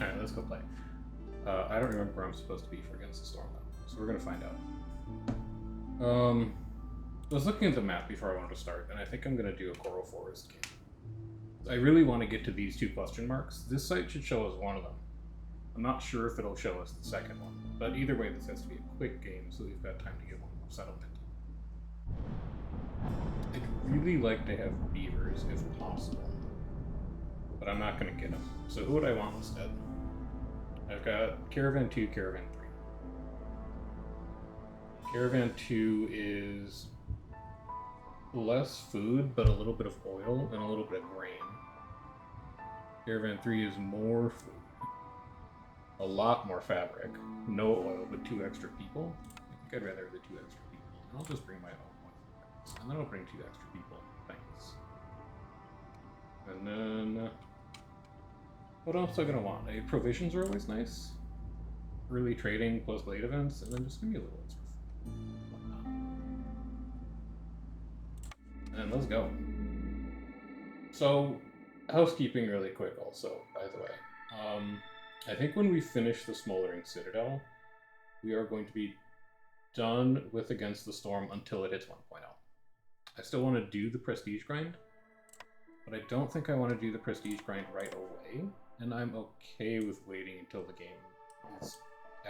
Alright, let's go play. I don't remember where I'm supposed to be for Against the Storm, though, so we're gonna find out. I was looking at the map before I wanted to start, and I think I'm gonna do a Coral Forest game. I really want to get to these 2 question marks. This site should show us one of them. I'm not sure if it'll show us the second one, but either way, this has to be a quick game, so we've got time to get one more settlement. I'd really like to have beavers if possible, but I'm not going to get them. So who would I want instead? I've got Caravan 2, Caravan 3. Caravan 2 is less food, but a little bit of oil and a little bit of grain. Caravan 3 is more food, a lot more fabric, no oil, but 2 extra people. I think I'd rather have the 2 extra people. I'll just bring my own oil, and then I'll bring 2 extra people. Thanks. And then what else am I gonna want? Provisions are always nice. Early trading plus late events, and then just give me a little extra food. And let's go. So, housekeeping really quick also, by the way. I think when we finish the Smoldering Citadel, we are going to be done with Against the Storm until it hits 1.0. I still want to do the Prestige grind, but I don't think I want to do the Prestige grind right away, and I'm okay with waiting until the game is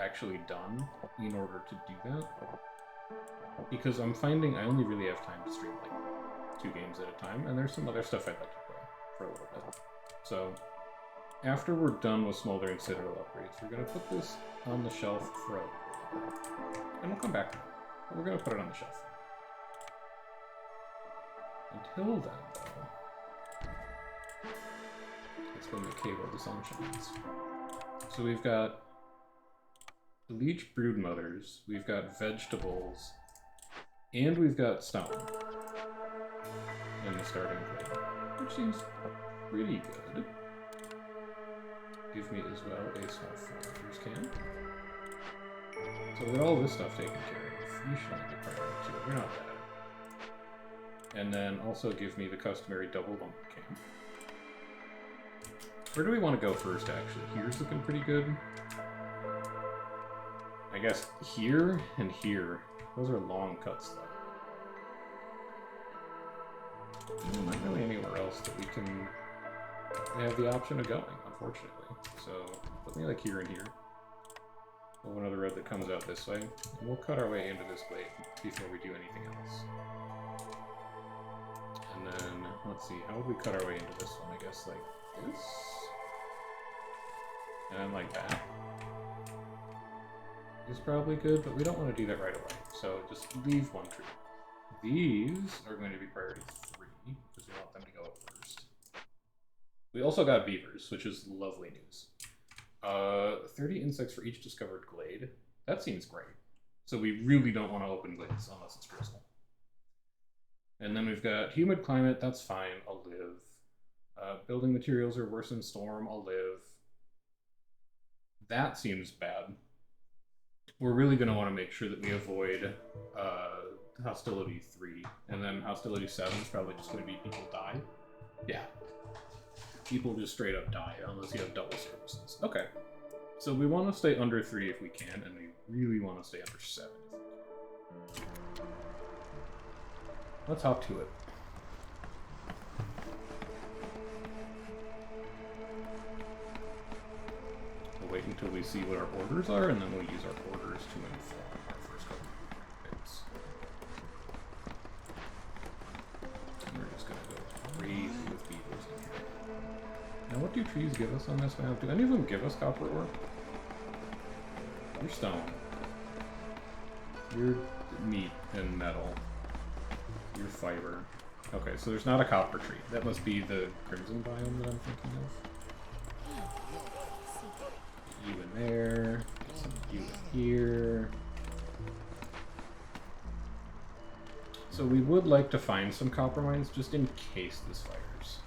actually done in order to do that. Because I'm finding I only really have time to stream like 2 games at a time, and there's some other stuff I'd like to play for a little bit. So, after we're done with Smoldering Citadel upgrades, we're going to put this on the shelf for a little bit. And we'll come back to it. But we're going to put it on the shelf. Until then, though, let's go make while the sun shines. So we've got the Leech Broodmothers, we've got vegetables, and we've got stone in the starting grade, which seems pretty good. Give me as well a small foragers can. So with all this stuff taken care of, you should only get priority 2. We're not bad. And then also give me the customary double lump can. Where do we want to go first, actually? Here's looking pretty good. I guess here and here. Those are long cuts, though. Not really anywhere else that we can have the option of going, unfortunately. So, put me like here and here. We'll have another road that comes out this way, and we'll cut our way into this glade before we do anything else. And then, let's see, how would we cut our way into this one? I guess like this? And then like that. Is probably good, but we don't want to do that right away. So just leave 1 tree. These are going to be priority 3, because we want them to go up first. We also got beavers, which is lovely news. 30 insects for each discovered glade. That seems great. So we really don't want to open glades unless it's drizzle. And then we've got humid climate, that's fine, I'll live. Building materials are worse in storm, I'll live. That seems bad. We're really going to want to make sure that we avoid hostility 3, and then hostility 7 is probably just going to be people die. Yeah. People just straight up die, unless you have double services. Okay. So we want to stay under 3 if we can, and we really want to stay under 7 if we can. Let's hop to it. We'll wait until we see what our orders are, and then we'll use our orders to inform our first couple of bits. And we're just going to go crazy with beetles in here. Now, what do trees give us on this map? Do any of them give us copper ore? You're stone. You're meat and metal. You're fiber. Okay, so there's not a copper tree. That must be the crimson biome that I'm thinking of. You in there. Some you in here. So we would like to find some copper mines just in case this fires.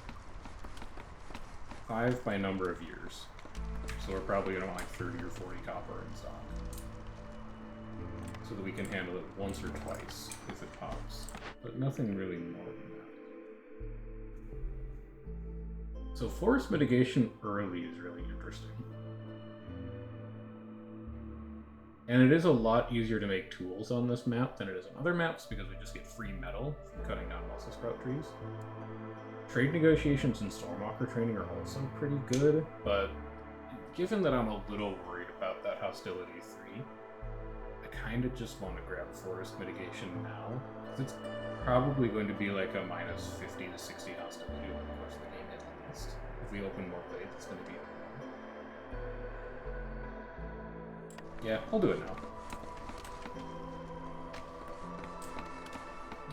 5 by number of years. So we're probably going to want like 30 or 40 copper in stock. So that we can handle it once or twice if it pops. But nothing really more than that. So forest mitigation early is really interesting. And it is a lot easier to make tools on this map than it is on other maps because we just get free metal from cutting down muscle sprout trees. Trade negotiations and Stormwalker training are also pretty good, but given that I'm a little worried about that Hostility 3, I kind of just want to grab Forest Mitigation now, because it's probably going to be like a minus 50 to 60 Hostility over the course of the game at least. If we open more blades, it's going to be... Yeah, I'll do it now.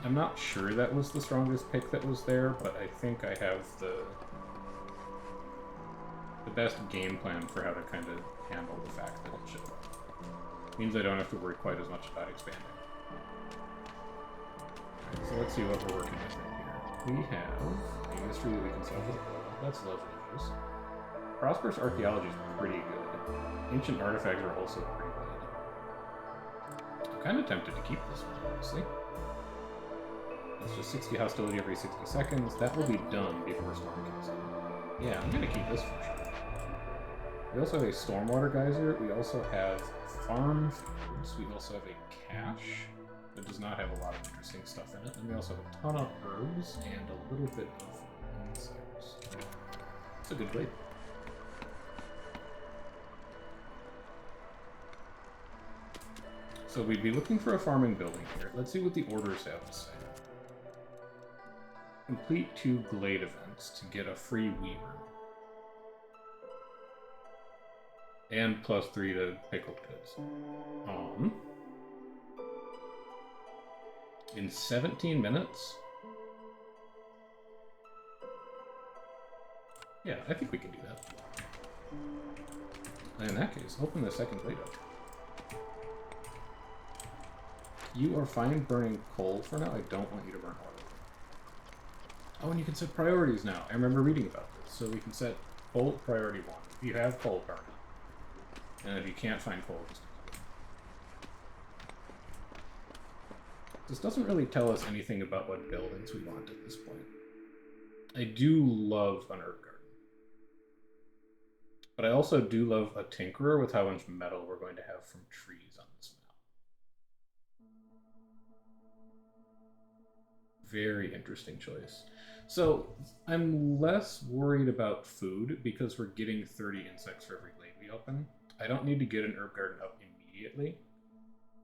I'm not sure that was the strongest pick that was there, but I think I have the best game plan for how to kind of handle the fact that it showed up. Means I don't have to worry quite as much about expanding. Alright, so let's see what we're working with right here. We have a mystery that we can solve with oil. That's lovely news. Prosperous archaeology is pretty good. Ancient artifacts are also pretty good. I'm kind of tempted to keep this one, honestly. It's just 60 hostility every 60 seconds. That will be done before Storm kicks in. Yeah, I'm gonna keep this for sure. We also have a Stormwater Geyser. We also have Farm Foods. We also have a cache that does not have a lot of interesting stuff in it. And we also have a ton of herbs and a little bit of insects. It's a good blade. So we'd be looking for a farming building here. Let's see what the orders have to say. Complete 2 Glade events to get a free Weaver. And +3 to Pickled Goods. In 17 minutes? Yeah, I think we can do that. And in that case, open the second Glade up. You are fine burning coal for now. I don't want you to burn oil. Oh, and you can set priorities now. I remember reading about this. So we can set coal priority 1. If you have coal, burn it. And if you can't find coal, just do it. This doesn't really tell us anything about what buildings we want at this point. I do love an herb garden. But I also do love a tinkerer with how much metal we're going to have from trees on this map. Very interesting choice. So, I'm less worried about food because we're getting 30 insects for every glade we open. I don't need to get an herb garden up immediately.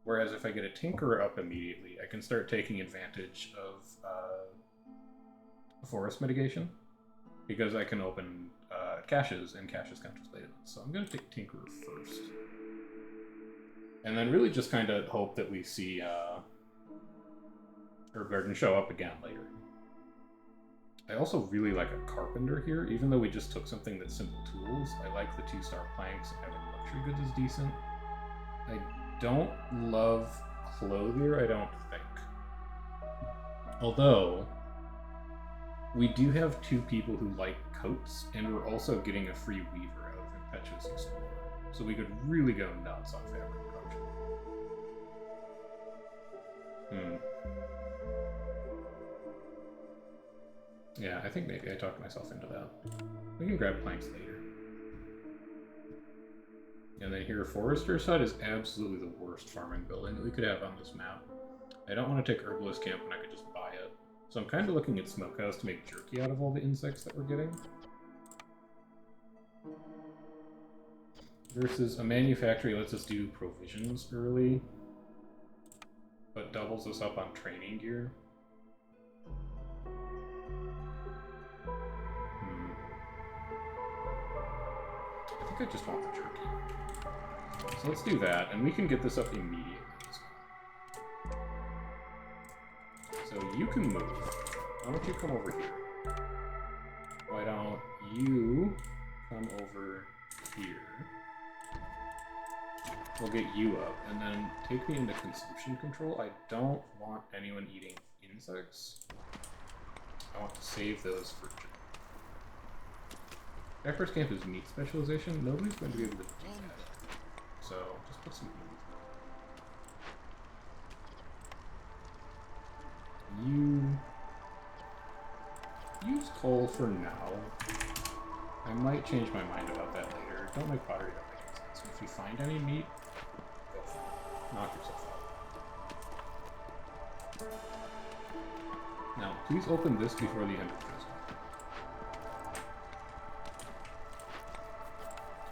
Whereas if I get a tinkerer up immediately, I can start taking advantage of forest mitigation. Because I can open caches, and caches count as glade events. So I'm going to take tinkerer first. And then really just kind of hope that we see herb garden show up again later. I also really like a carpenter here, even though we just took something that's simple tools. I like the 2-star planks, and having luxury goods is decent. I don't love clothier, I don't think. Although, we do have 2 people who like coats, and we're also getting a free weaver out of Impetuous Explorer. So we could really go nuts on fabric production. Yeah, I think maybe I talked myself into that. We can grab planks later. And then here, Forester's Hut is absolutely the worst farming building that we could have on this map. I don't want to take Herbalist Camp when I could just buy it. So I'm kind of looking at Smokehouse to make jerky out of all the insects that we're getting. Versus a manufactory lets us do provisions early, but doubles us up on training gear. I think I just want the jerky. So let's do that, and we can get this up immediately as well. So you can move. Why don't you come over here? Why don't you come over here? We'll get you up, and then take me into consumption control. I don't want anyone eating insects. I want to save those for jerky. Pepper's Camp is meat specialization. Nobody's going to be able to do that. So, just put some meat. You use coal for now. I might change my mind about that later. Don't make pottery that makes sense. So if you find any meat, go for it. Knock yourself out. Now, please open this before the end of the quest.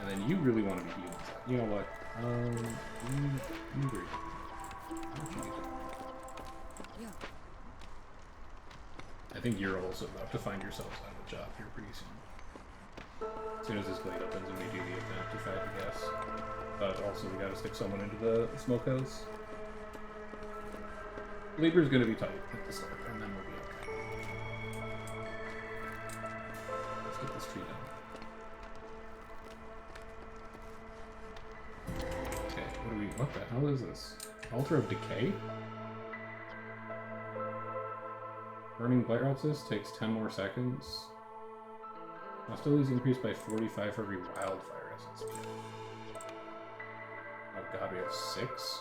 And then you really want to be healing. You know what? You agree. I think you're also about to find yourselves out of a job here pretty soon. As soon as this glade opens and we do the event, if I had to guess. But also we gotta stick someone into the smokehouse. Labor's gonna be tight at the start, and then we'll be okay. Let's get this tree done. Okay, what the hell is this? Altar of Decay? Burning Blight Routes takes 10 more seconds. Hostilities increased by 45 for every wildfire essence. Oh god, we have 6?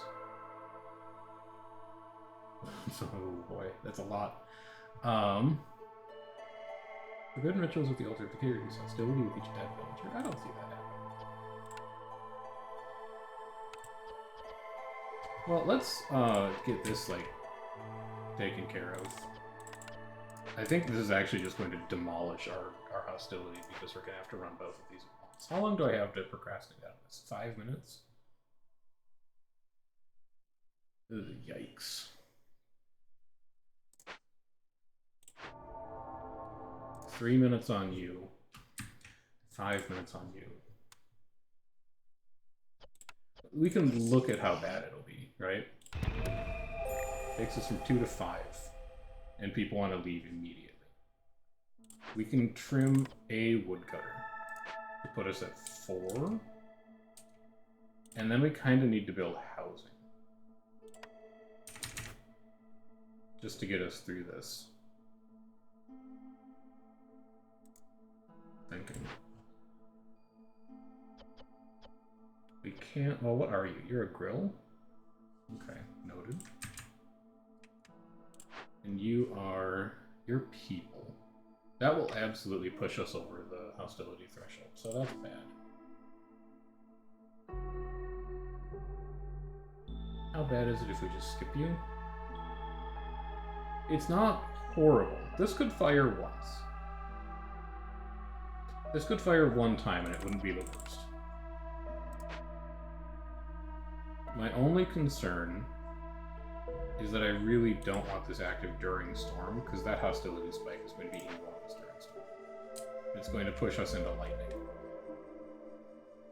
Oh boy, that's a lot. Forbidden rituals with the altar of decay reduce hostility with each dead villager. I don't see that happening. Well, let's get this like taken care of. I think this is actually just going to demolish our hostility because we're going to have to run both of these at once. How long do I have to procrastinate on this? 5 minutes? Ugh, yikes. 3 minutes on you. 5 minutes on you. We can look at how bad it'll be, right? Takes us from 2 to 5. And people want to leave immediately. We can trim a woodcutter to put us at 4. And then we kind of need to build housing. Just to get us through this. Thinking. We can't... Well, what are you? You're a grill? Okay, noted. And you're people. That will absolutely push us over the hostility threshold, so that's bad. How bad is it if we just skip you? It's not horrible. This could fire once. This could fire one time and it wouldn't be the worst. My only concern is that I really don't want this active during Storm, because that hostility spike is going to be enormous during Storm. It's going to push us into lightning.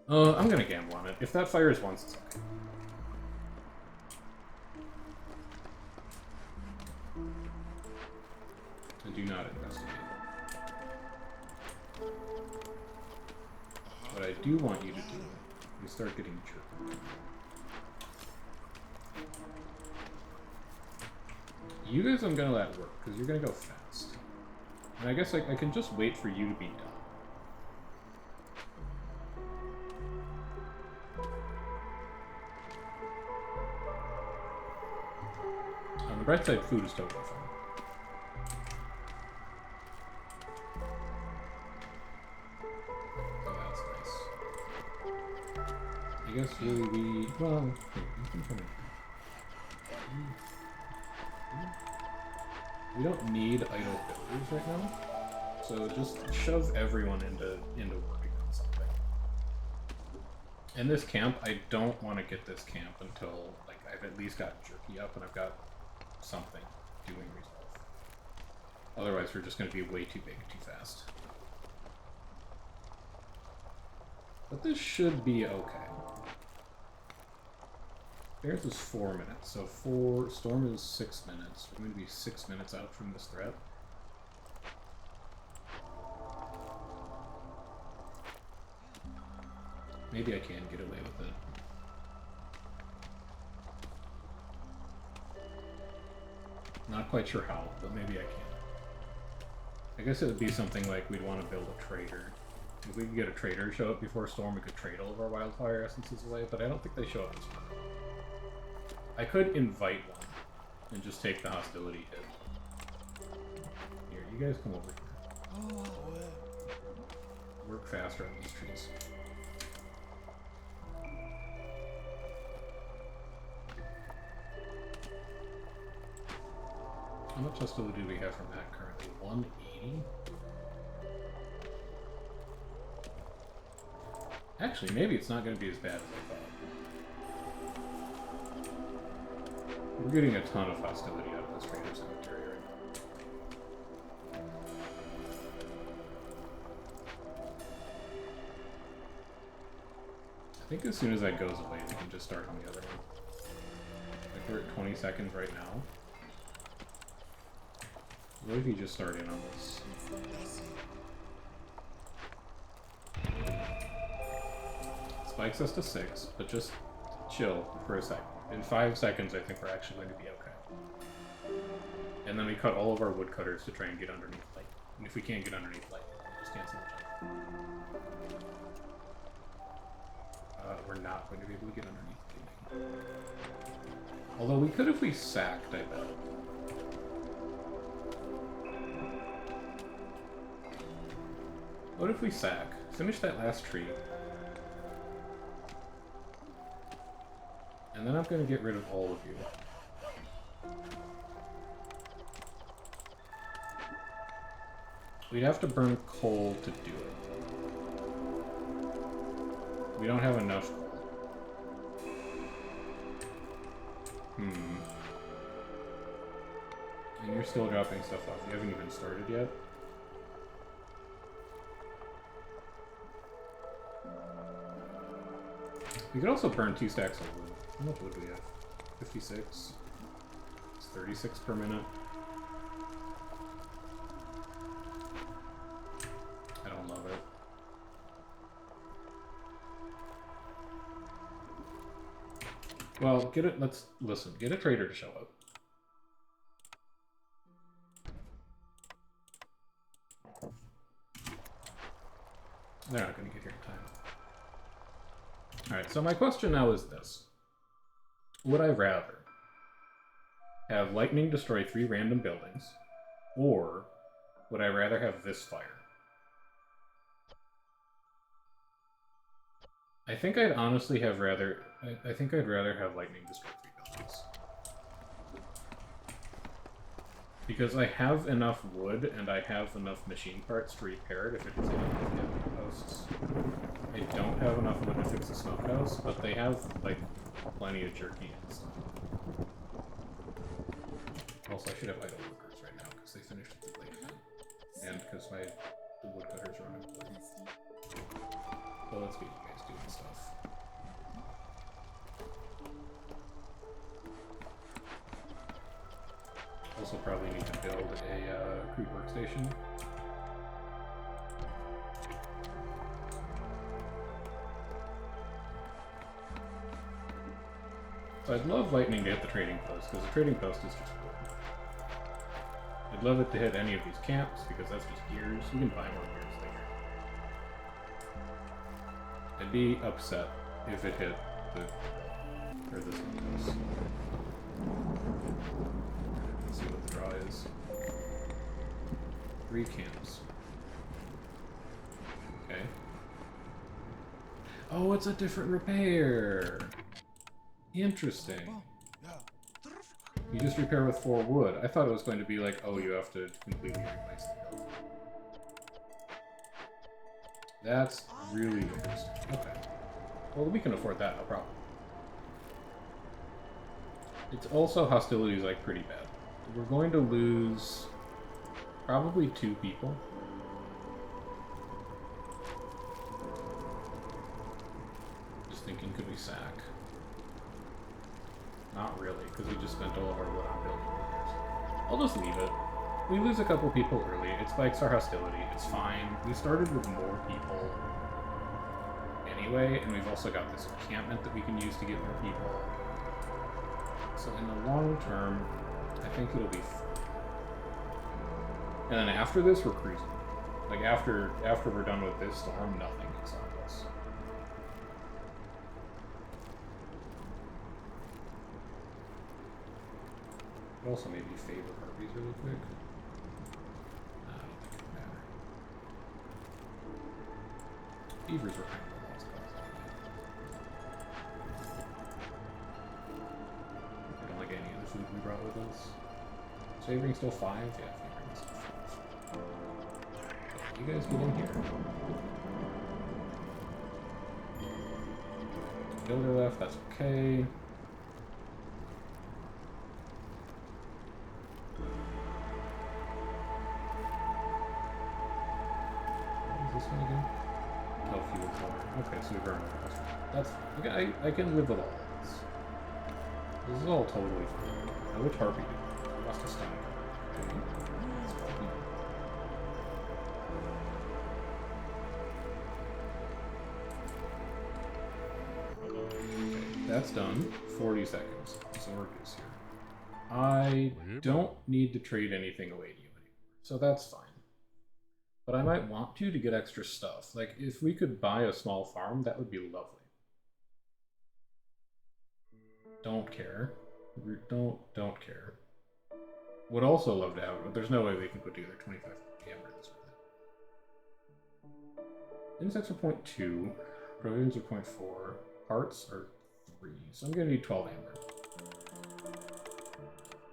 I'm going to gamble on it. If that fires once, it's okay. I do not investigate. What I do want you to do is start getting jerked. You guys I'm gonna let work, because you're gonna go fast. And I guess I can just wait for you to be done. On the bright side, food is totally fine. So that's nice. I guess really we... Well, here, you can come in. We don't need idle builders right now, so just shove everyone into working on something. And this camp, I don't want to get this camp until like I've at least got jerky up and I've got something doing resolve. Otherwise, we're just going to be way too big too fast. But this should be okay. Theirs is 4 minutes, so Storm is 6 minutes. We're going to be 6 minutes out from this threat. Maybe I can get away with it. Not quite sure how, but maybe I can. I guess it would be something like we'd want to build a trader. If we could get a trader to show up before Storm, we could trade all of our wildfire essences away, but I don't think they show up this morning. I could invite one and just take the hostility hit. Here, you guys come over here. Work faster on these trees. How much hostility do we have from that currently? 180? Actually, maybe it's not going to be as bad as I thought. We're getting a ton of hostility out of this Raider Cemetery right now. I think as soon as that goes away, we can just start on the other one. Like, we're at 20 seconds right now. What if you just start in on this? Spikes us to 6, but just chill for a second. In 5 seconds, I think we're actually going to be okay. And then we cut all of our woodcutters to try and get underneath light. And if we can't get underneath light, just cancel the jump. We're not going to be able to get underneath lightning. Although we could if we sacked, I bet. What if we sack? Finish that last tree. And then I'm going to get rid of all of you. We'd have to burn coal to do it. We don't have enough coal. And you're still dropping stuff off. You haven't even started yet. We could also burn 2 stacks of wood. How much wood do we have? 56. It's 36 per minute. I don't love it. Well, get it. Let's listen. Get a trader to show up. They're not going to get here in time. Alright, so my question now is this. Would I rather have lightning destroy 3 random buildings, or would I rather have this fire? I think I'd honestly have rather... I think I'd rather have lightning destroy 3 buildings. Because I have enough wood, and I have enough machine parts to repair it if it is able to get posts. I don't have enough wood to fix the smokehouse, but they have, like, plenty of jerky and stuff. Also, I should have idle workers right now, because they finished with the late. And because the woodcutters are unemployed. Well, let's get you guys doing stuff. Also probably need to build a crude workstation. So I'd love lightning to hit the trading post, because the trading post is just wood. I'd love it to hit any of these camps, because that's just gears. We can buy more gears later. I'd be upset if it hit the... or this post. Let's see what the draw is. 3 camps. Okay. Oh, it's a different repair! Interesting. You just repair with 4 wood. I thought it was going to be like, oh, you have to completely replace the build. That's really interesting. Okay. Well, we can afford that, no problem. It's also hostilities like pretty bad. We're going to lose probably 2 people. Just thinking, could we sack? Not really, because we just spent all of our wood on building workers. I'll just leave it. We lose a couple people early. It spikes our hostility. It's fine. We started with more people anyway, and we've also got this encampment that we can use to get more people. So in the long term, I think it'll be and then after this, we're cruising. Like, after we're done with this storm, nothing can stop us. But also maybe favor Harpies really quick. I don't think it'll matter. Beavers were kind of a lost cause anyway. I don't like any of the food we brought with us. Savoring still 5? Yeah, favoring still 5. You guys get in here. builder left, that's okay. What is this one again? Oh, fuel cell. Okay, so we've earned it. That's okay, I can live with all of this. This is all totally fine. Now which harpy do we must have stung. That's done. 40 seconds. So we're good here. I don't need to trade anything away to you anymore. So that's fine. But I might want to get extra stuff. Like, if we could buy a small farm, that would be lovely. Don't care. Don't care. Would also love to have it, but there's no way we can put together 25 hammers with it. Insects are 0.2. Provisions are 0.4. Parts are 3. So I'm going to need 12 amber.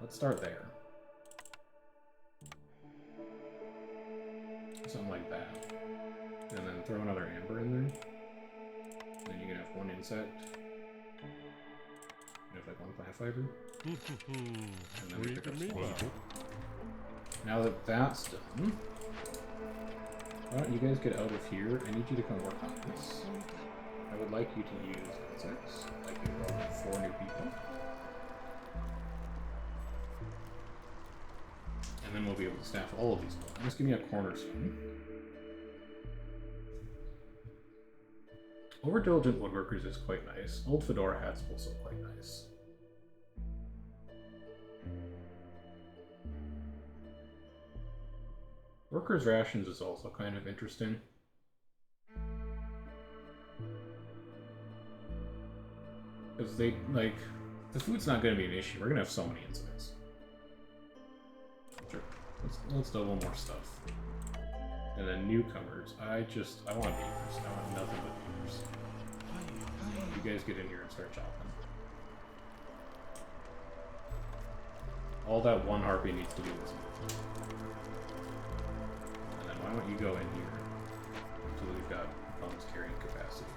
Let's start there. Something like that. And then throw another amber in there. And then you can have one insect. You have like one plant fiber. And then we pick up some. Now that that's done, why don't you guys get out of here? I need you to come work on this. I would like you to use insects. Like you will 4 new people. And then we'll be able to staff all of these buildings. Just give me a cornerstone. Overdiligent woodworkers is quite nice. Old fedora hats also quite nice. Workers' rations is also kind of interesting. Because they, like, the food's not going to be an issue. We're going to have so many insects. Sure. Let's double more stuff. And then newcomers. I want beavers. I want nothing but beavers. You guys get in here and start chopping. All that one harpy needs to do is move. And then why don't you go in here until we've got bones carrying capacity.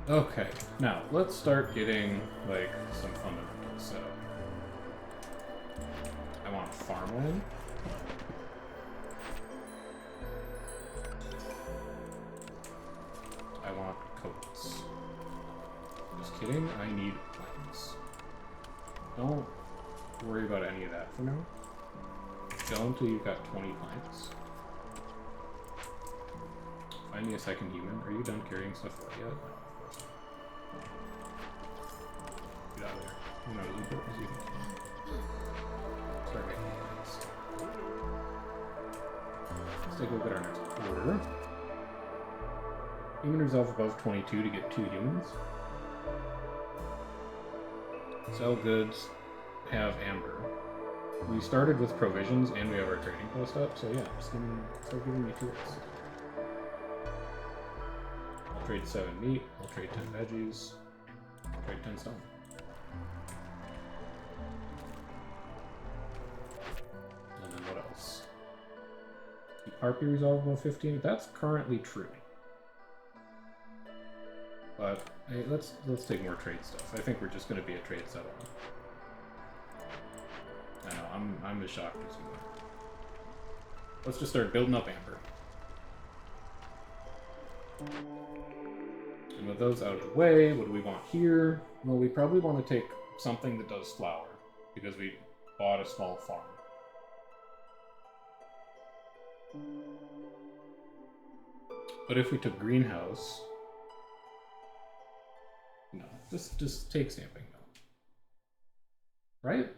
Okay, now let's start getting like some fundamentals set up. I want farmland. I want coats. Just kidding, I need planks. Don't worry about any of that for now. Go until you've got 20 planks. Find me a second human. Are you done carrying stuff away yet? No, of course not. Get out of there. You're not as important as you think you are. Start making planks. Let's take a look at our next order. Human resolve above 22 to get 2 humans. Sell goods, have amber. We started with provisions and we have our trading post up, so yeah, just start giving me tools. I'll trade 7 meat, I'll trade 10 veggies, I'll trade 10 stone. And then what else? Keep harpy resolve above 15, that's currently true. But hey, let's take more trade stuff. I think we're just going to be a trade settlement. I know, I'm as shocked as you are. Let's just start building up amber. And with those out of the way, what do we want here? Well, we probably want to take something that does flour, because we bought a small farm. But if we took greenhouse... No, just take stamping mill. Right?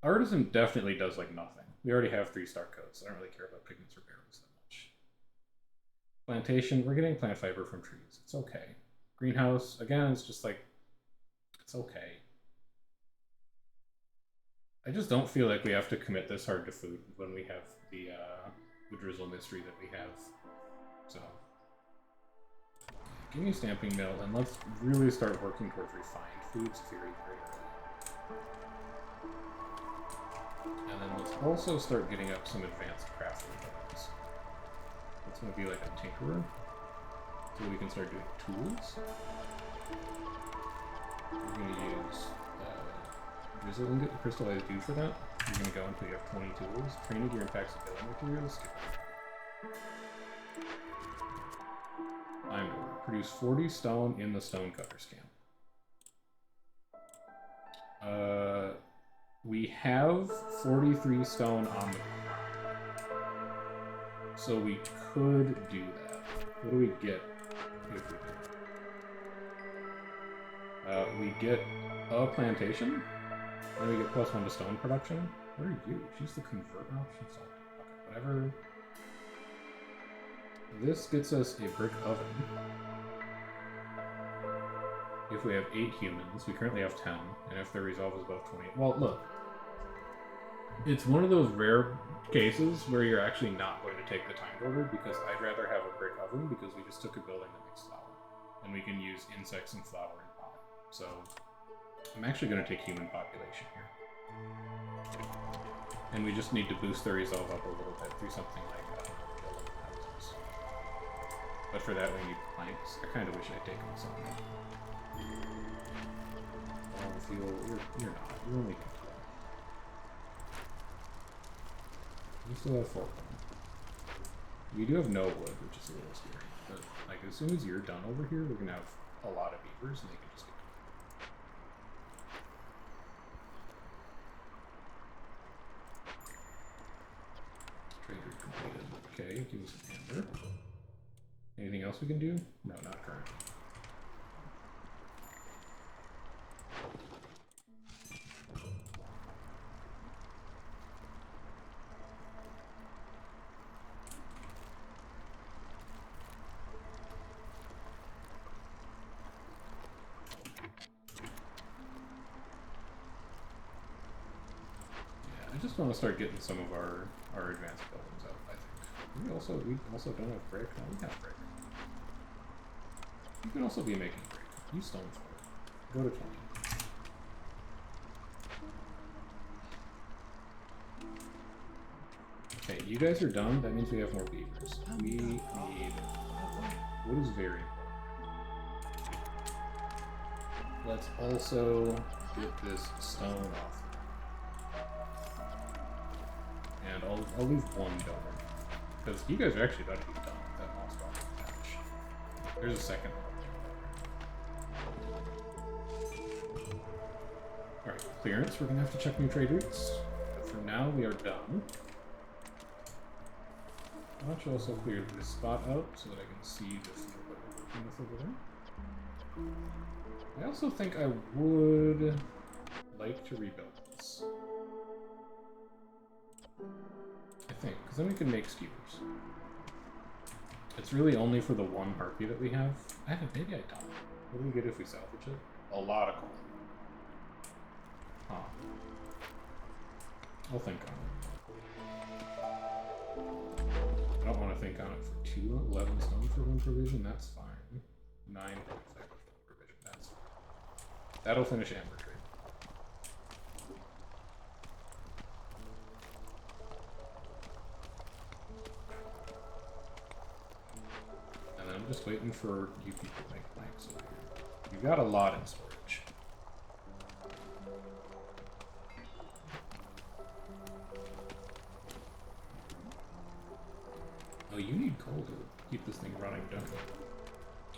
Artisan definitely does like nothing. We already have 3-star coats. I don't really care about pigments or berries that much. Plantation, we're getting plant fiber from trees. It's okay. Greenhouse, again, it's just like, it's okay. I just don't feel like we have to commit this hard to food when we have the drizzle mystery that we have. So, give me a stamping mill, and let's really start working towards refined foods very, very early. And then let's also start getting up some advanced crafting items. That's going to be like a tinkerer. so we can start doing tools. We're going to use Drizzle and get the crystallized dew for that. You're going to go until you have 20 tools. Training gear and packs of building materials. Timer. Produce 40 stone in the stonecutters camp. We have 43 stone on the ground. So we could do that. What do we get if we do? We get a plantation. Then we get +1 to stone production. What are you? She's the convert option. Okay, whatever. This gets us a brick oven. If we have 8 humans, we currently have 10, and if their resolve is above 20. Well, look. It's one of those rare cases where you're actually not going to take the timed order, because I'd rather have a brick oven, because we just took a building that makes flour. And we can use insects and flour and pie. So, I'm actually going to take human population here. And we just need to boost their resolve up a little bit through something like building houses. But for that we need planks. I kind of wish I'd taken something. You're not. You're only 2. We still have 4. We do have no wood, which is a little scary. But like as soon as you're done over here, we're gonna have a lot of beavers, and they can just get trader completed. Okay, give us an amber. Anything else we can do? No, not currently. I just want to start getting some of our advanced buildings up, I think. We also don't have brick. No, we have brick. You can also be making brick. Use stone for it. Go to 20. Okay, you guys are done. That means we have more beavers. We need what is very important. Let's also get this stone off. And I'll leave 1 donor. Because you guys are actually about to be done with that moss rock patch. There's a second one. Alright, clearance. We're gonna have to check new trade routes. But for now, we are done. I should also clear this spot out so that I can see the field that we're working with over there. I also think I would like to rebuild this. I think, because then we can make skewers. It's really only for the 1 harpy that we have. Maybe I don't. What do we get if we salvage it? A lot of coal. Huh. I'll think on it. I don't want to think on it for 11 stone for 1 provision. That's fine. 9.5 provision. That's fine. That'll finish amber trade. I'm just waiting for you people to make planks over here. You've got a lot in storage. Oh, you need coal to keep this thing running, don't you?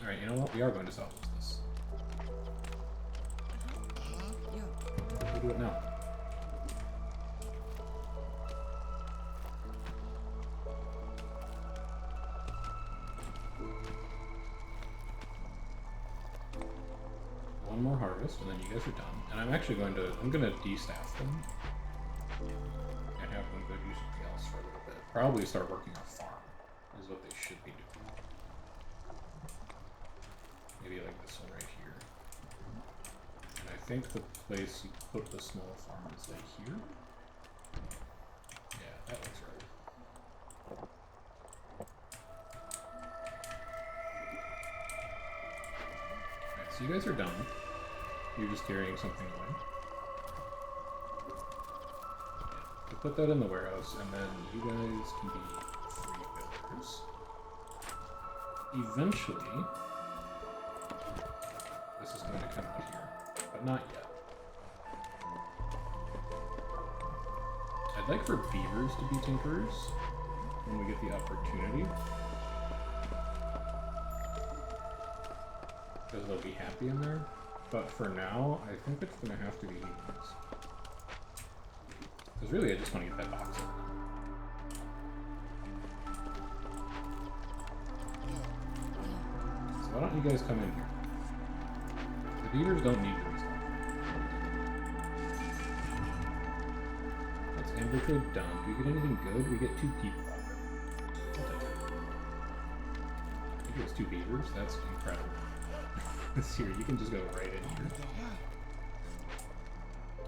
Alright, you know what? We are going to salvage this. We'll do it now. One more harvest, and then you guys are done. And I'm actually going to, de-staff them. And have them go do something else for a little bit. Probably start working on farm, is what they should be doing. Maybe like this one right here. And I think the place you put the small farm is like here. Yeah, that looks right. Alright, so you guys are done. You're just carrying something away. Yeah, we'll put that in the warehouse, and then you guys can be free builders. eventually, this is going to come out here, but not yet. I'd like for beavers to be tinkerers when we get the opportunity, because they'll be happy in there. But for now, I think it's going to have to be humans. Because really, I just want to get that box open. So why don't you guys come in here? The beavers don't need to resolve. That's amber trade done. Do we get anything good? We get 2 people out of it. I'll take it. I think it's 2 beavers. That's incredible. Here, you can just go right in here.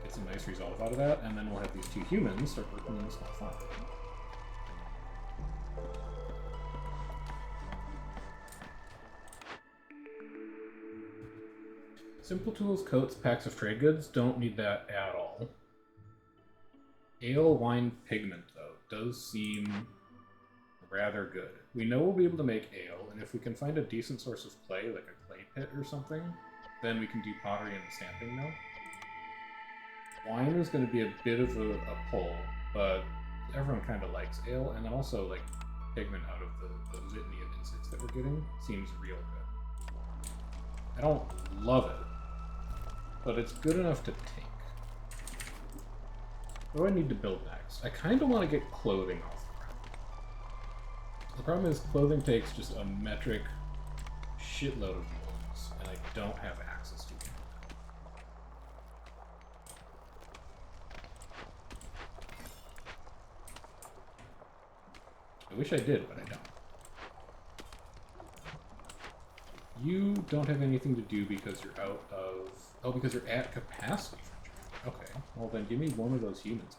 Get some nice resolve out of that, and then we'll have these 2 humans start working in the small farm. Simple tools, coats, packs of trade goods. Don't need that at all. Ale, wine, pigment, though, does seem rather good. We know we'll be able to make ale, and if we can find a decent source of clay, like a clay pit or something, then we can do pottery in the stamping mill. Wine is going to be a bit of a pull, but everyone kind of likes ale, and then also like pigment out of the litany of insects that we're getting seems real good. I don't love it, but it's good enough to take. What do I need to build next? I kind of want to get clothing off the ground. The problem is clothing takes just a metric shitload of molds, and I don't have access to it. I wish I did, but I don't. You don't have anything to do because you're out of... Oh, because you're at capacity for trade. Okay, well then give me one of those humans.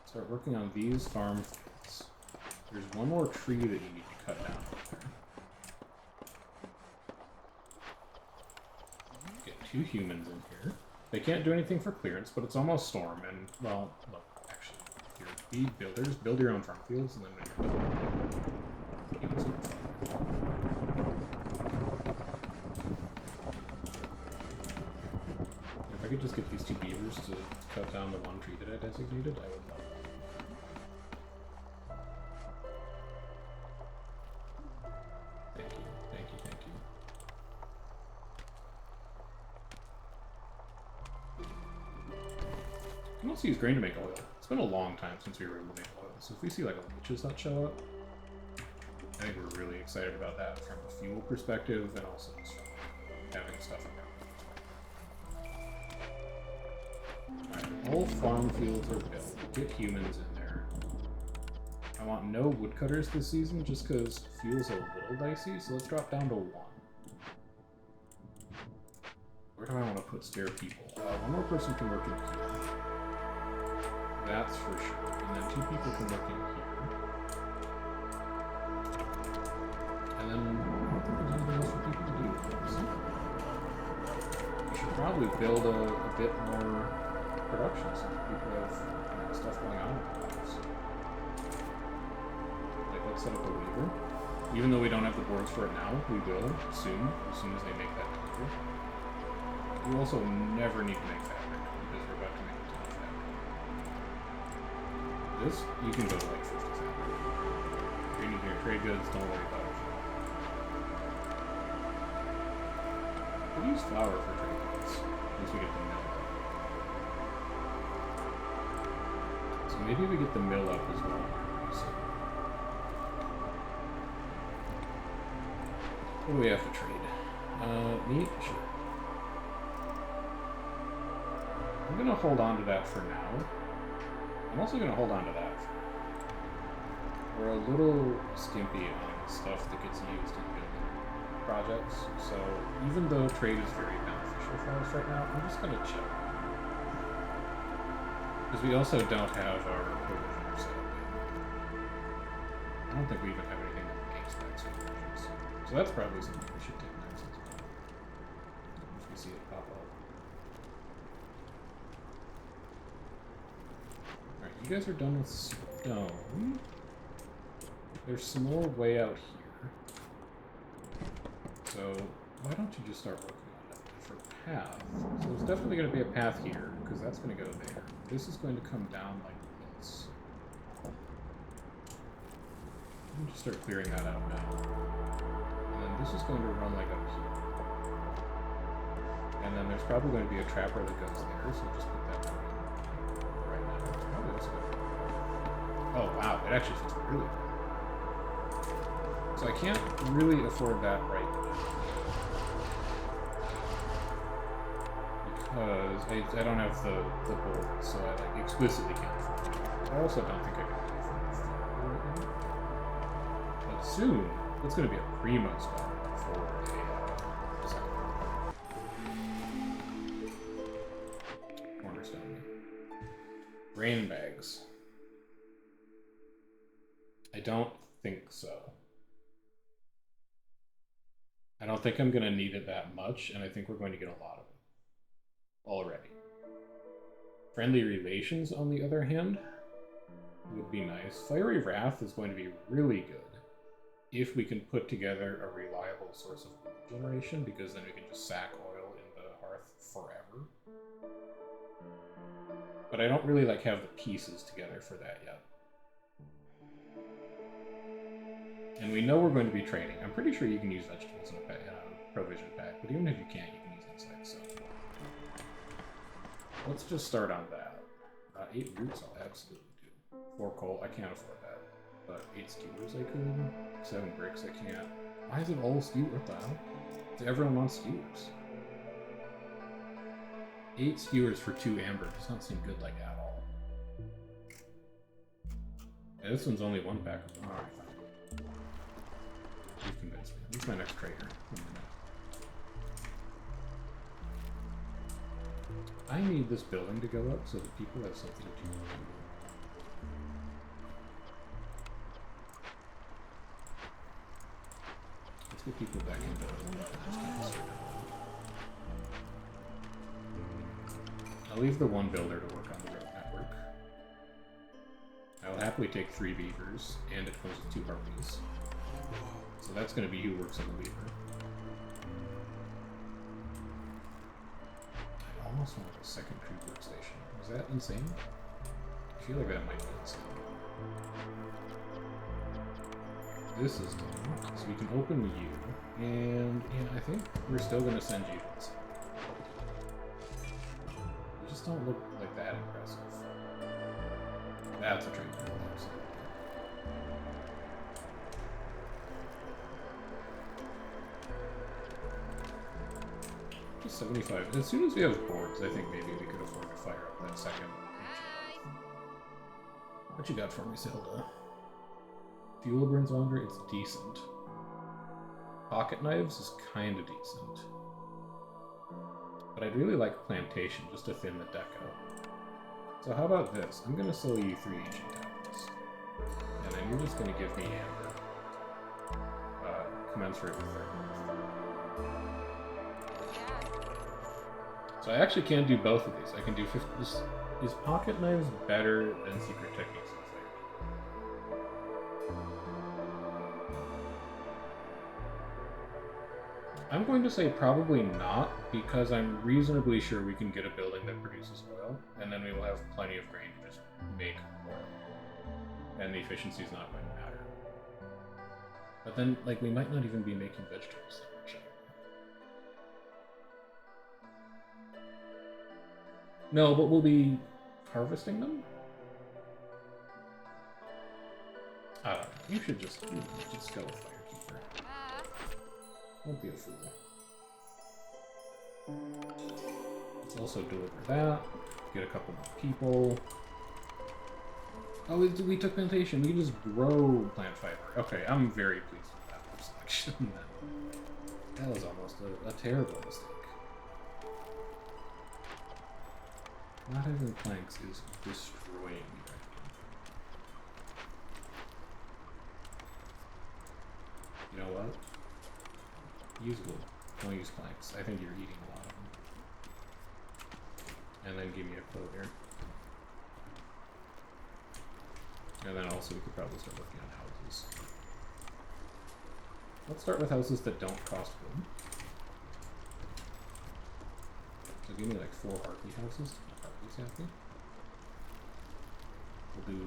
Start working on these farm fields. There's one more tree that you need to cut down up there. Get 2 humans in here. They can't do anything for clearance, but it's almost storm, and, well, look, actually, here, be builders, build your own farm fields, and then when you're done, humans will farm. If I could just get these 2 beavers to cut down the one tree that I designated, I would love it. Thank you, thank you, thank you. You can also use grain to make oil. It's been a long time since we were able to make oil, so if we see like a witches that show up, I think we're really excited about that from a fuel perspective and also just from having stuff around. Alright, all farm fields are built. Get humans in there. I want no woodcutters this season just because fuel's a little dicey, so let's drop down to 1. Where do I want to put spare people? One more person can work in here. That's for sure. And then 2 people can work in here. And then I don't think there's anything else for people to do. We should probably build a bit more production so that people have stuff going on in their lives. Like, let's set up a weaver. Even though we don't have the boards for it now, we will soon, as soon as they make that delivery. You also never need to make fabric, because we're about to make a ton of fabric. This, you can go to like 50 fabric. If you need your trade goods, don't worry about it. We'll use flour for trade goods, once we get the mill up. So maybe we get the mill up as well. What do we have to trade? Meat? Sure. I'm gonna hold on to that for now. I'm also gonna hold on to that. We're a little skimpy on stuff that gets used in building projects, so even though trade is very beneficial for us right now, I'm just gonna chill. Because we also don't have our overview set up yet. I don't think we even have anything that game specs or versions. So that's probably something we should take next as well. If we see it pop up. Alright, you guys are done with stone. There's some more way out here. So why don't you just start working on a different path? So there's definitely going to be a path here, because that's going to go there. This is going to come down like this. Let me just start clearing that out now. And then this is going to run like up here. And then there's probably going to be a trapper that goes there, so just put that one in right now. Probably this way. Oh wow, it actually fits really well. So I can't really afford that right now. Because I don't have the board, so I like explicitly can't afford it. I also don't think I can afford it right now. But soon, it's going to be a primo spot for a second. Cornerstone. Rain bags. I don't think so. I don't think I'm going to need it that much, and I think we're going to get a lot of it already. Friendly relations, on the other hand, would be nice. Fiery Wrath is going to be really good if we can put together a reliable source of wood generation, because then we can just sack oil in the hearth forever. But I don't really like have the pieces together for that yet. And we know we're going to be trading. I'm pretty sure you can use vegetables in a provision pack, but even if you can't, you can use insects, so. Let's just start on that. 8 roots I'll absolutely do. 4 coal, I can't afford that. But 8 skewers I could. 7 bricks I can't. Why is it all skewers? What the hell? Everyone wants skewers. 8 skewers for 2 amber does not seem good like at all. Yeah, this one's only 1 pack. Alright, fine. You've convinced me. Who's my next trader? I need this building to go up so that people have something to do. Let's get people back into it. I'll leave the 1 builder to work on the road network. I'll happily take 3 beavers, and it comes with 2 harpies. So that's going to be who works on the weaver. I almost want a second creep workstation. Is that insane? I feel like that might be insane. This is done, so we can open you, and yeah, I think we're still going to send you this. You just don't look like that impressive. That's a train. Just 75. As soon as we have boards, I think maybe we could afford to fire up that second. What you got for me, Zelda? Fuel burns longer, it's decent. Pocket knives is kind of decent. But I'd really like plantation just to thin the deck out. So how about this? I'm going to sell you 3 ancient tablets. And then you're just going to give me amber. Commensurate with that. So I actually can do both of these. I can do 50. Is pocket knives better than secret techniques in flavor? I'm going to say probably not, because I'm reasonably sure we can get a building that produces oil, and then we will have plenty of grain to just make oil. And the efficiency is not going to matter. But then, like, we might not even be making vegetables that much anymore. No, but we'll be harvesting them? I don't know. You should just go with Firekeeper. Don't be a fool. Let's also deliver that. Get a couple more people. Oh, we took plantation. We can just grow plant fiber. Okay, I'm very pleased with that selection. That was almost a terrible mistake. Not having planks is destroying me right now. You know what? Use wood. Don't use planks. I think you're eating a lot of them. And then give me a clothier. And then also we could probably start working on houses. Let's start with houses that don't cost wood. So give me like 4 harpy houses to keep harpies happy. We'll do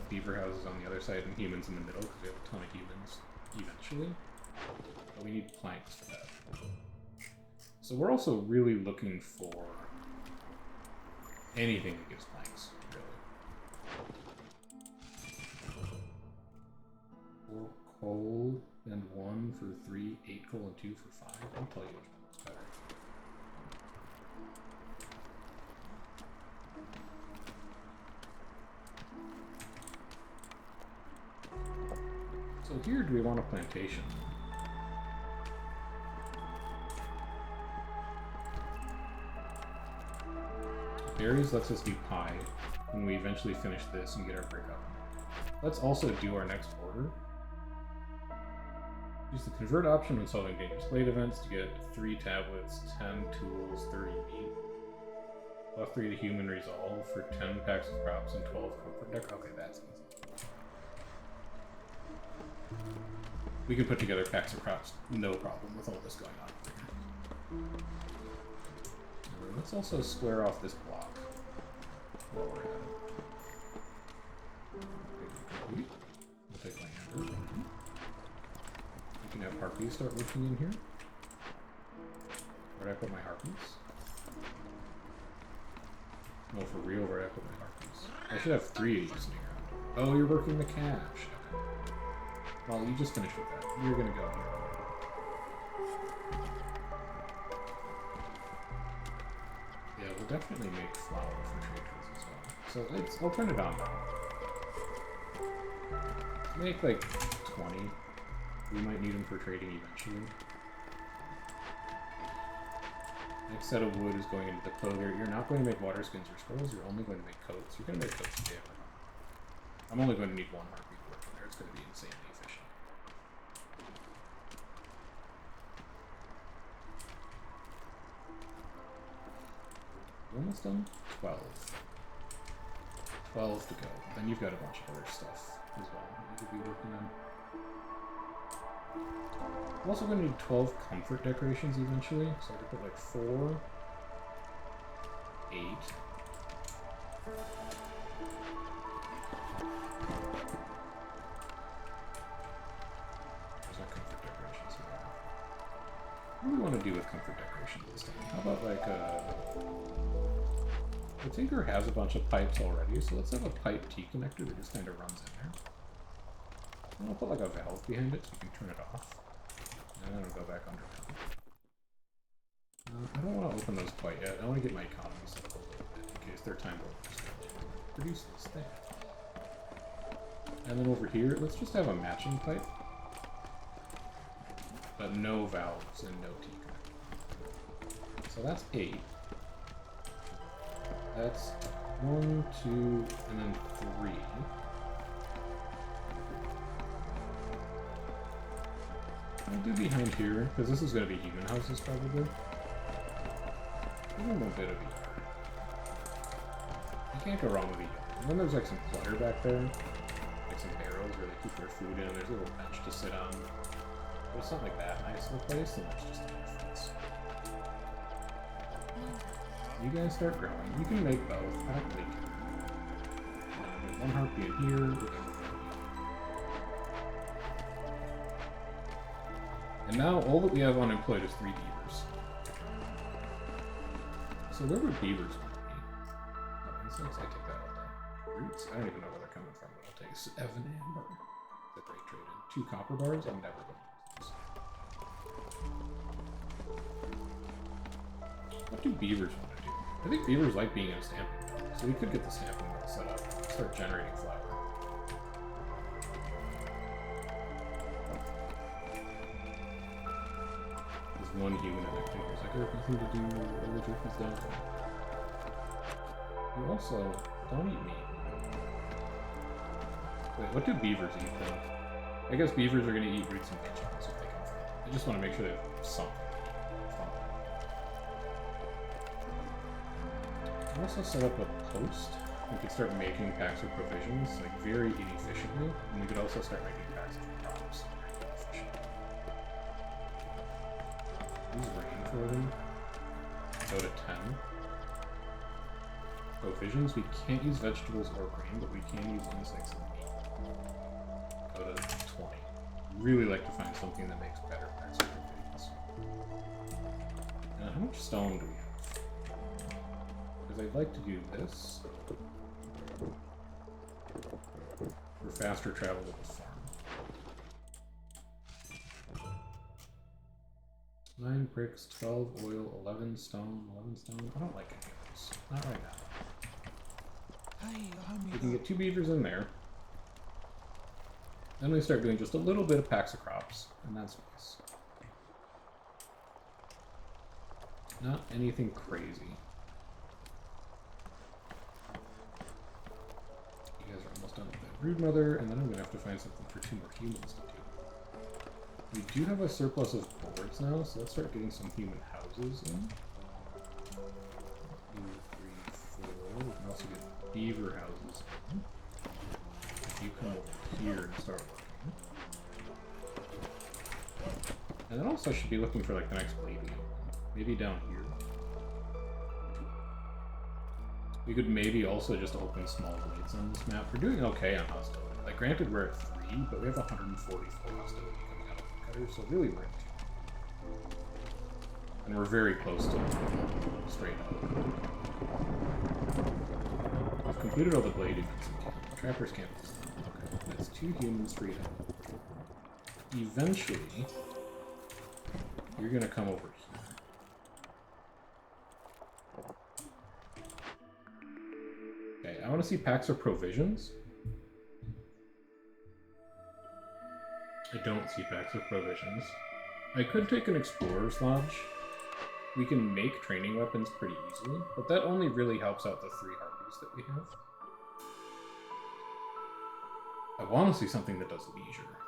beaver houses on the other side and humans in the middle because we have a ton of humans eventually. But we need planks for that. So we're also really looking for anything that gives planks, really. 4 coal and 1 for 3, 8 coal and 2 for 5. I'll tell you which one looks better. So here, do we want a plantation? Berries lets us do pie when we eventually finish this and get our brick oven. Let's also do our next order. Use the convert option when solving dangerous blade events to get 3 tablets, 10 tools, 30 meat. Plus 3 to human resolve for 10 packs of crops and 12 comfort deck. Okay, that's easy. We can put together packs of crops, no problem with all this going on. Let's also square off this block while we're at it. We'll take my hammer. We can have harpies start working in here. Where did I put my harpies? No, for real, where did I put my harpies? I should have 3 of you sitting around. Oh, you're working the cache. Okay. Well, you just finished with that. You're gonna go here. Yeah, we'll definitely make flour for trade goods as well. So I'll turn it on now. Make like 20. We might need them for trading eventually. Next set of wood is going into the clothier. You're not going to make water skins or scrolls, you're only going to make coats. You're going to make coats today. I'm only going to need 1 harpy to work in there. It's going to be insanely efficient. We're almost done? 12. 12 to go. Then you've got a bunch of other stuff as well that you could be working on. I'm also going to need 12 comfort decorations eventually, so I could put like 4, 8. There's no comfort decorations here. What do we want to do with comfort decorations this time? How about like the Tinker has a bunch of pipes already, so let's have a pipe T connector that just kind of runs in there. And I'll put like a valve behind it so you can turn it off. And then it'll go back underground. I don't want to open those quite yet. I want to get my economy set up a little bit in case their time will produce this thing. And then over here, let's just have a matching pipe. But no valves and no T connector. So that's 8. That's 1, 2, and then 3. I'll do behind here, because this is going to be human houses, probably. Give them a bit of each. You can't go wrong with each. And then there's like some clutter back there. Like some barrels where they keep their food in, and there's a little bench to sit on. But it's not like that nice of a place, and there's just a difference. You guys start growing. You can make both. I don't really care. 1 harpy in here. And now all that we have unemployed is 3 beavers. So where would beavers want to be? Oh, insects, I take that all day. Roots? I don't even know where they're coming from, but I'll take 7 amber. The great trade in 2 copper bars. I'm never going to use these. What do beavers want to do? I think beavers like being in a stamping mill, so we could get the stamping mill set up and start generating flour. There's 1 human in that thing. There's like, I have nothing to do, all the jerk is done. You also don't eat meat. Wait, what do beavers eat though? I guess beavers are going to eat roots and vegetables if they can find it. I just want to make sure they have something. I'll also set up a post. we could start making packs of provisions, like, very inefficiently, and we could also start making packs of crops very inefficiently. Use rain for them. Go to 10. Provisions, we can't use vegetables or grain, but we can use insects and meat. Go to 20. Really like to find something that makes better packs of provisions. How much stone do we have? Because I'd like to do this for faster travel to the farm. 9 bricks, 12 oil, 11 stone, 11 stone. I don't like any of those. Not right now. We can get 2 beavers in there. Then we start doing just a little bit of packs of crops, and that's nice. Not anything crazy. You guys are almost done with that brood mother, and then I'm gonna have to find something for 2 more humans to do. We do have a surplus of boards now, so let's start getting some human houses in. 2, 3, 4. We can also get beaver houses in. If you come over here and start working. And then also I should be looking for like the next blade we open. Maybe down here. We could maybe also just open small blades on this map. We're doing okay on hostility. Like, granted we're at 3, but we have 144 hostility coming out of the cutter, so really we're at 2. And we're very close to straight up. We've completed all the blade events in camp. Trappers camp is done. Okay, that's 2 humans freed up. Eventually, you're gonna come over here. Okay, I want to see packs of provisions. I don't see packs of provisions. I could take an explorer's lodge. We can make training weapons pretty easily, but that only really helps out the 3 harpies that we have. I want to see something that does leisure,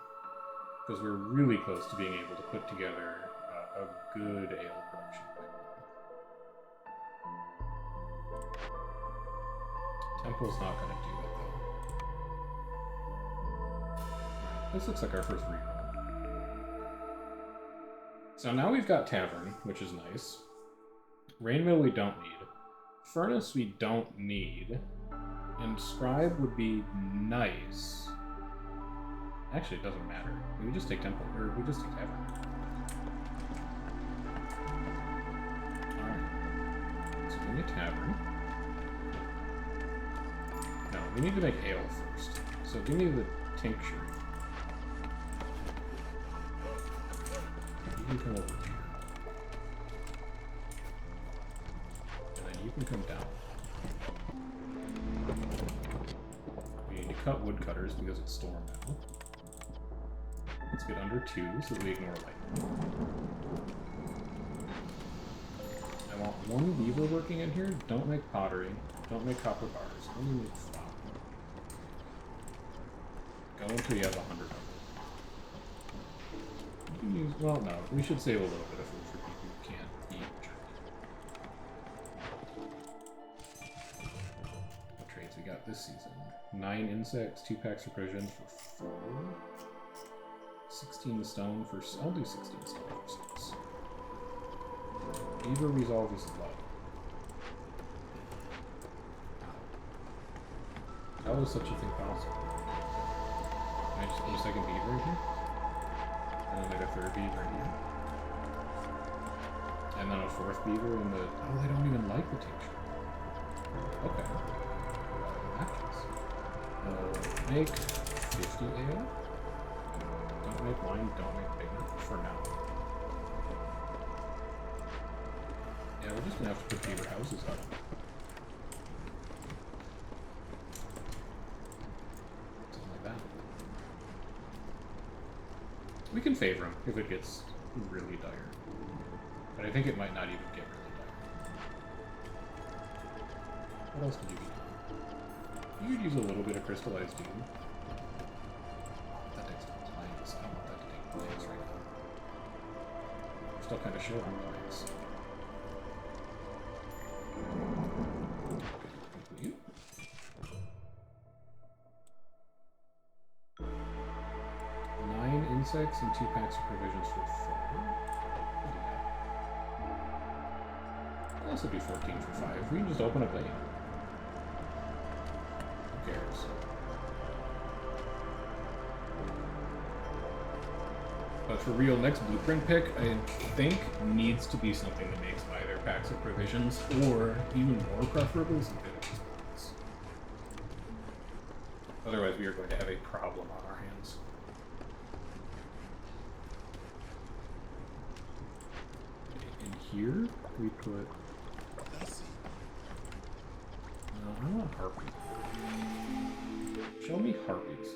because we're really close to being able to put together a good ale production pipeline. Temple's not going to do it, though. This looks like our first reroll. So now we've got Tavern, which is nice. Rainmill we don't need. Furnace we don't need. And Scribe would be nice. Actually, it doesn't matter. We just take Temple, or we just take Tavern. Alright. So we need Tavern. No, we need to make ale first. So give me the tincture. You can come over here. And then you can come down. We need to cut woodcutters because it's storm now. Let's get under 2 so that we ignore lightning. I want 1 beaver working in here. Don't make pottery. Don't make copper bars. Only make flour. Go until you have 100 of them. You can use, well, no, we should save a little bit of food for people who can't eat jerky. What trades we got this season? 9 insects, 2 packs of provisions for 4. 16 stone for... I'll do 16 stone for 6. Beaver resolve is low. How is such a thing possible? Can I just put a second beaver in here? And then like a 3rd beaver in here? And then a 4th beaver in the... Oh, they don't even like the tincture. Okay. Make 50 ale. Don't make wine, don't make bigger for now. Yeah, we're just gonna have to put beaver houses up. Something like that. We can favor him if it gets really dire. But I think it might not even get really dire. What else could you be doing? You could use a little bit of crystallized doom. That takes planks. I don't want that to take planks right now. We're still kind of short on planks. insects and 2 packs of provisions for 4. We'll do that. We'll also do 14 for 5. We can just open a glade. Who cares? But for real, next blueprint pick, I think, needs to be something that makes either packs of provisions or, even more preferably, some villages points. Otherwise, we are going to have a problem on our hands. In here, we put... I want harpies. Show me harpies.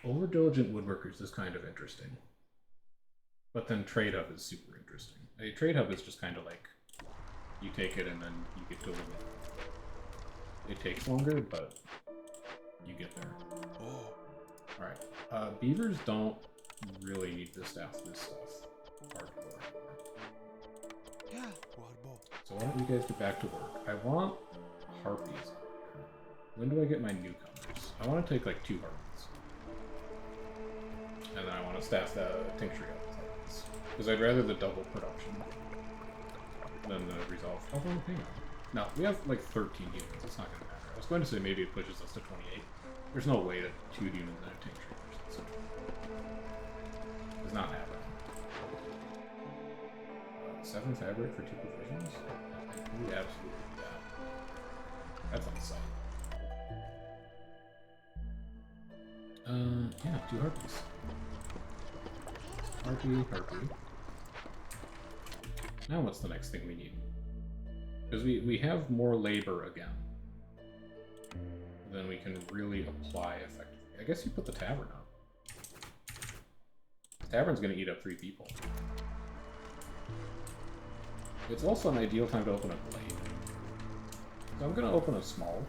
Over-diligent woodworkers is kind of interesting. But then trade hub is super interesting. A trade hub is just kind of like, you take it and then you get to limit. It takes longer, but you get there. Alright, beavers don't really need to staff this stuff. Hardcore. So why don't you guys get back to work? I want harpies. When do I get my newcomers? I want to take like 2 harpies. And then I want to staff the tincture up with harpies. Because I'd rather the double production than the resolve. Although, hang on. No, we have like 13 humans. It's not going to matter. I was going to say maybe it pushes us to 28. There's no way that 2 humans and a tincture pushes us to 28. It's not happening. 7 fabric for 2 provisions? We absolutely do that. That's on site. Yeah, 2 harpies. Harpy. Now what's the next thing we need? Because we have more labor again. Then we can really apply effectively. I guess you put the tavern up. The tavern's gonna eat up 3 people. It's also an ideal time to open a glade. So I'm gonna open a small.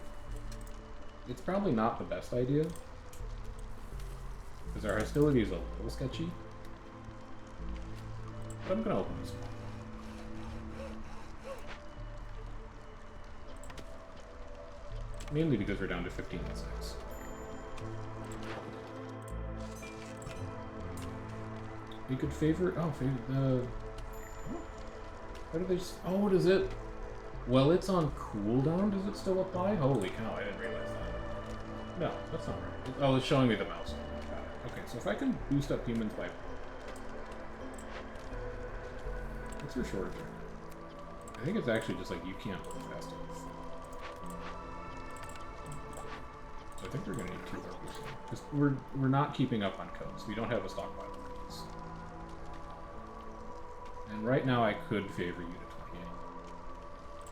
It's probably not the best idea. Because our hostility is a little sketchy. But I'm gonna open this one. Mainly because we're down to 15 insects. We could favor... Oh, what do they just... Oh, what is it? Well, it's on cooldown. Does it still apply? Holy cow, I didn't realize that. No, that's not right. Oh, it's showing me the mouse. Got it. Okay, so if I can boost up humans by... What's your shortage right now? I think it's actually just like you can't work fast enough. So I think we're going to need 2 harpies. Because we're not keeping up on codes. We don't have a stockpile of codes. And right now I could favor you to 28.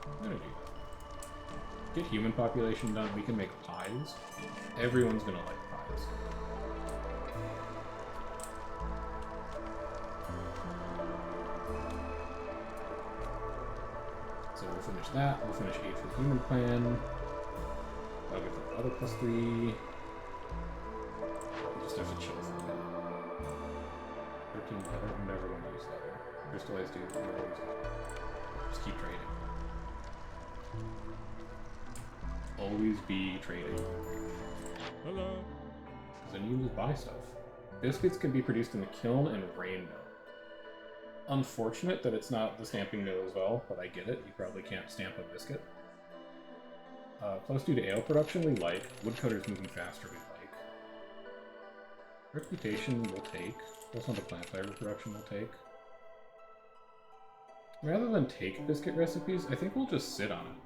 I'm going to do that. Get human population done. We can make pies. Everyone's going to like pies. So we'll finish that. We'll finish 8 for the human plan. I'll get the other +3. We'll just have to chill for a bit. 13 leather. I'm never going to use leather. Crystallized dude. Just keep trading. Always be trading. Hello. Because then you just buy stuff. Biscuits can be produced in the kiln and rain mill. Unfortunate that it's not the stamping mill as well, but I get it. You probably can't stamp a biscuit. +2 to ale production, we like. Woodcutters moving faster, we like. Reputation, we'll take. +1 to plant fiber production, we'll take. Rather than take biscuit recipes, I think we'll just sit on it.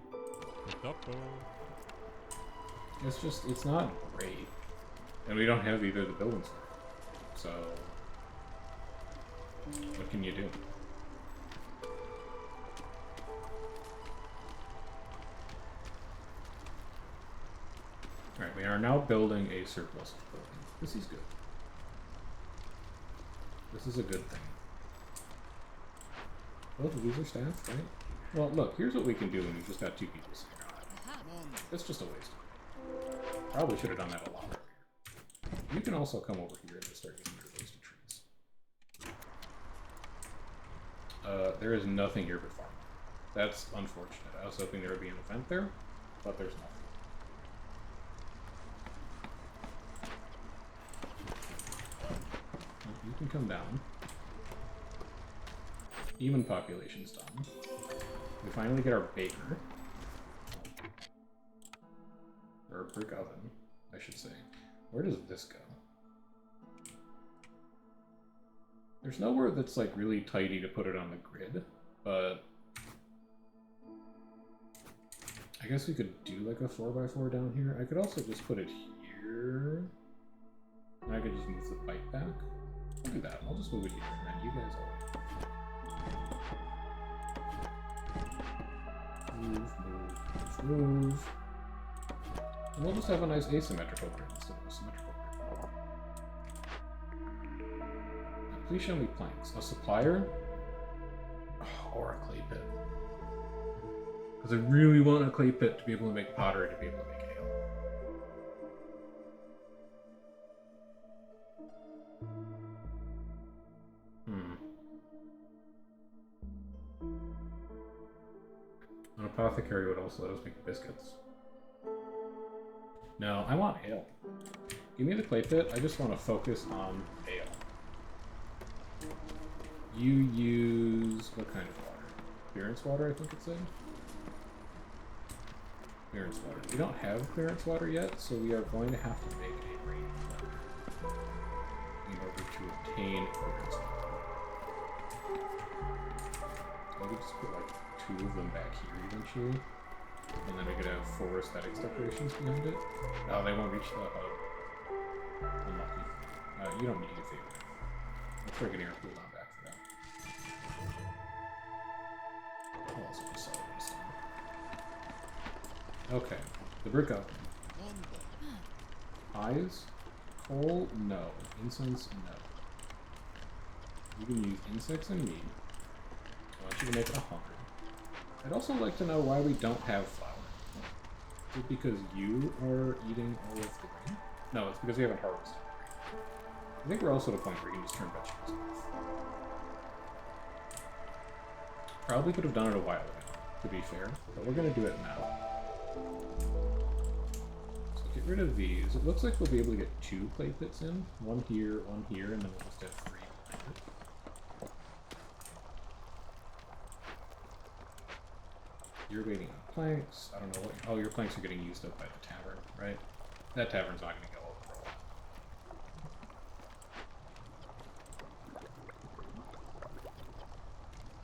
It's just, it's not great. And we don't have either the buildings for it. So... what can you do? Alright, we are now building a surplus of building. This is good. This is a good thing. Both of these are staffed, right? Well, look, here's what we can do when we've just got 2 people sitting around. It's just a waste. Probably should have done that a lot earlier. You can also come over here and just start getting rid of those 2 trees. There is nothing here but farmland. That's unfortunate. I was hoping there would be an event there, but there's nothing. can come down. Even population's done. We finally get our baker. Or a brick oven, I should say. Where does this go? There's nowhere that's like really tidy to put it on the grid, but I guess we could do like a 4x4 down here. I could also just put it here. And I could just move the pipe back. I'll do that. I'll just move it here, and then you guys all move. And we'll just have a nice asymmetrical grid instead of a symmetrical grid. Now, please show me planks. A supplier? Oh, or a clay pit. Because I really want a clay pit to be able to make pottery, to be able to make ale. An apothecary would also let us make biscuits. No, I want ale. Give me the clay pit. I just want to focus on ale. You use what kind of water? Clearance water, I think it said. Clearance water. We don't have clearance water yet, so we are going to have to make a rain water in order to obtain clearance water. So we just put like 2 of them back here eventually. And then we could have 4 aesthetics decorations behind it. Oh, they won't reach the hub. Unlucky. You don't need to get favored. Let's bring an air cooldown back for that. I'll also just sell it this time. Okay. The brick oven. Eyes? Coal? No. Incense? No. You can use insects and meat. I want you to make 100. I'd also like to know why we don't have flour. Is it because you are eating all of the grain? No, it's because we haven't harvested the grain. I think we're also at a point where you can just turn vegetables off. Probably could have done it a while ago, to be fair, but we're going to do it now. So get rid of these. It looks like we'll be able to get 2 clay pits in. One here, and then we'll just have 3 behind it. You're waiting on planks. I don't know what. Oh, your planks are getting used up by the tavern, right? That tavern's not going to go over for a while.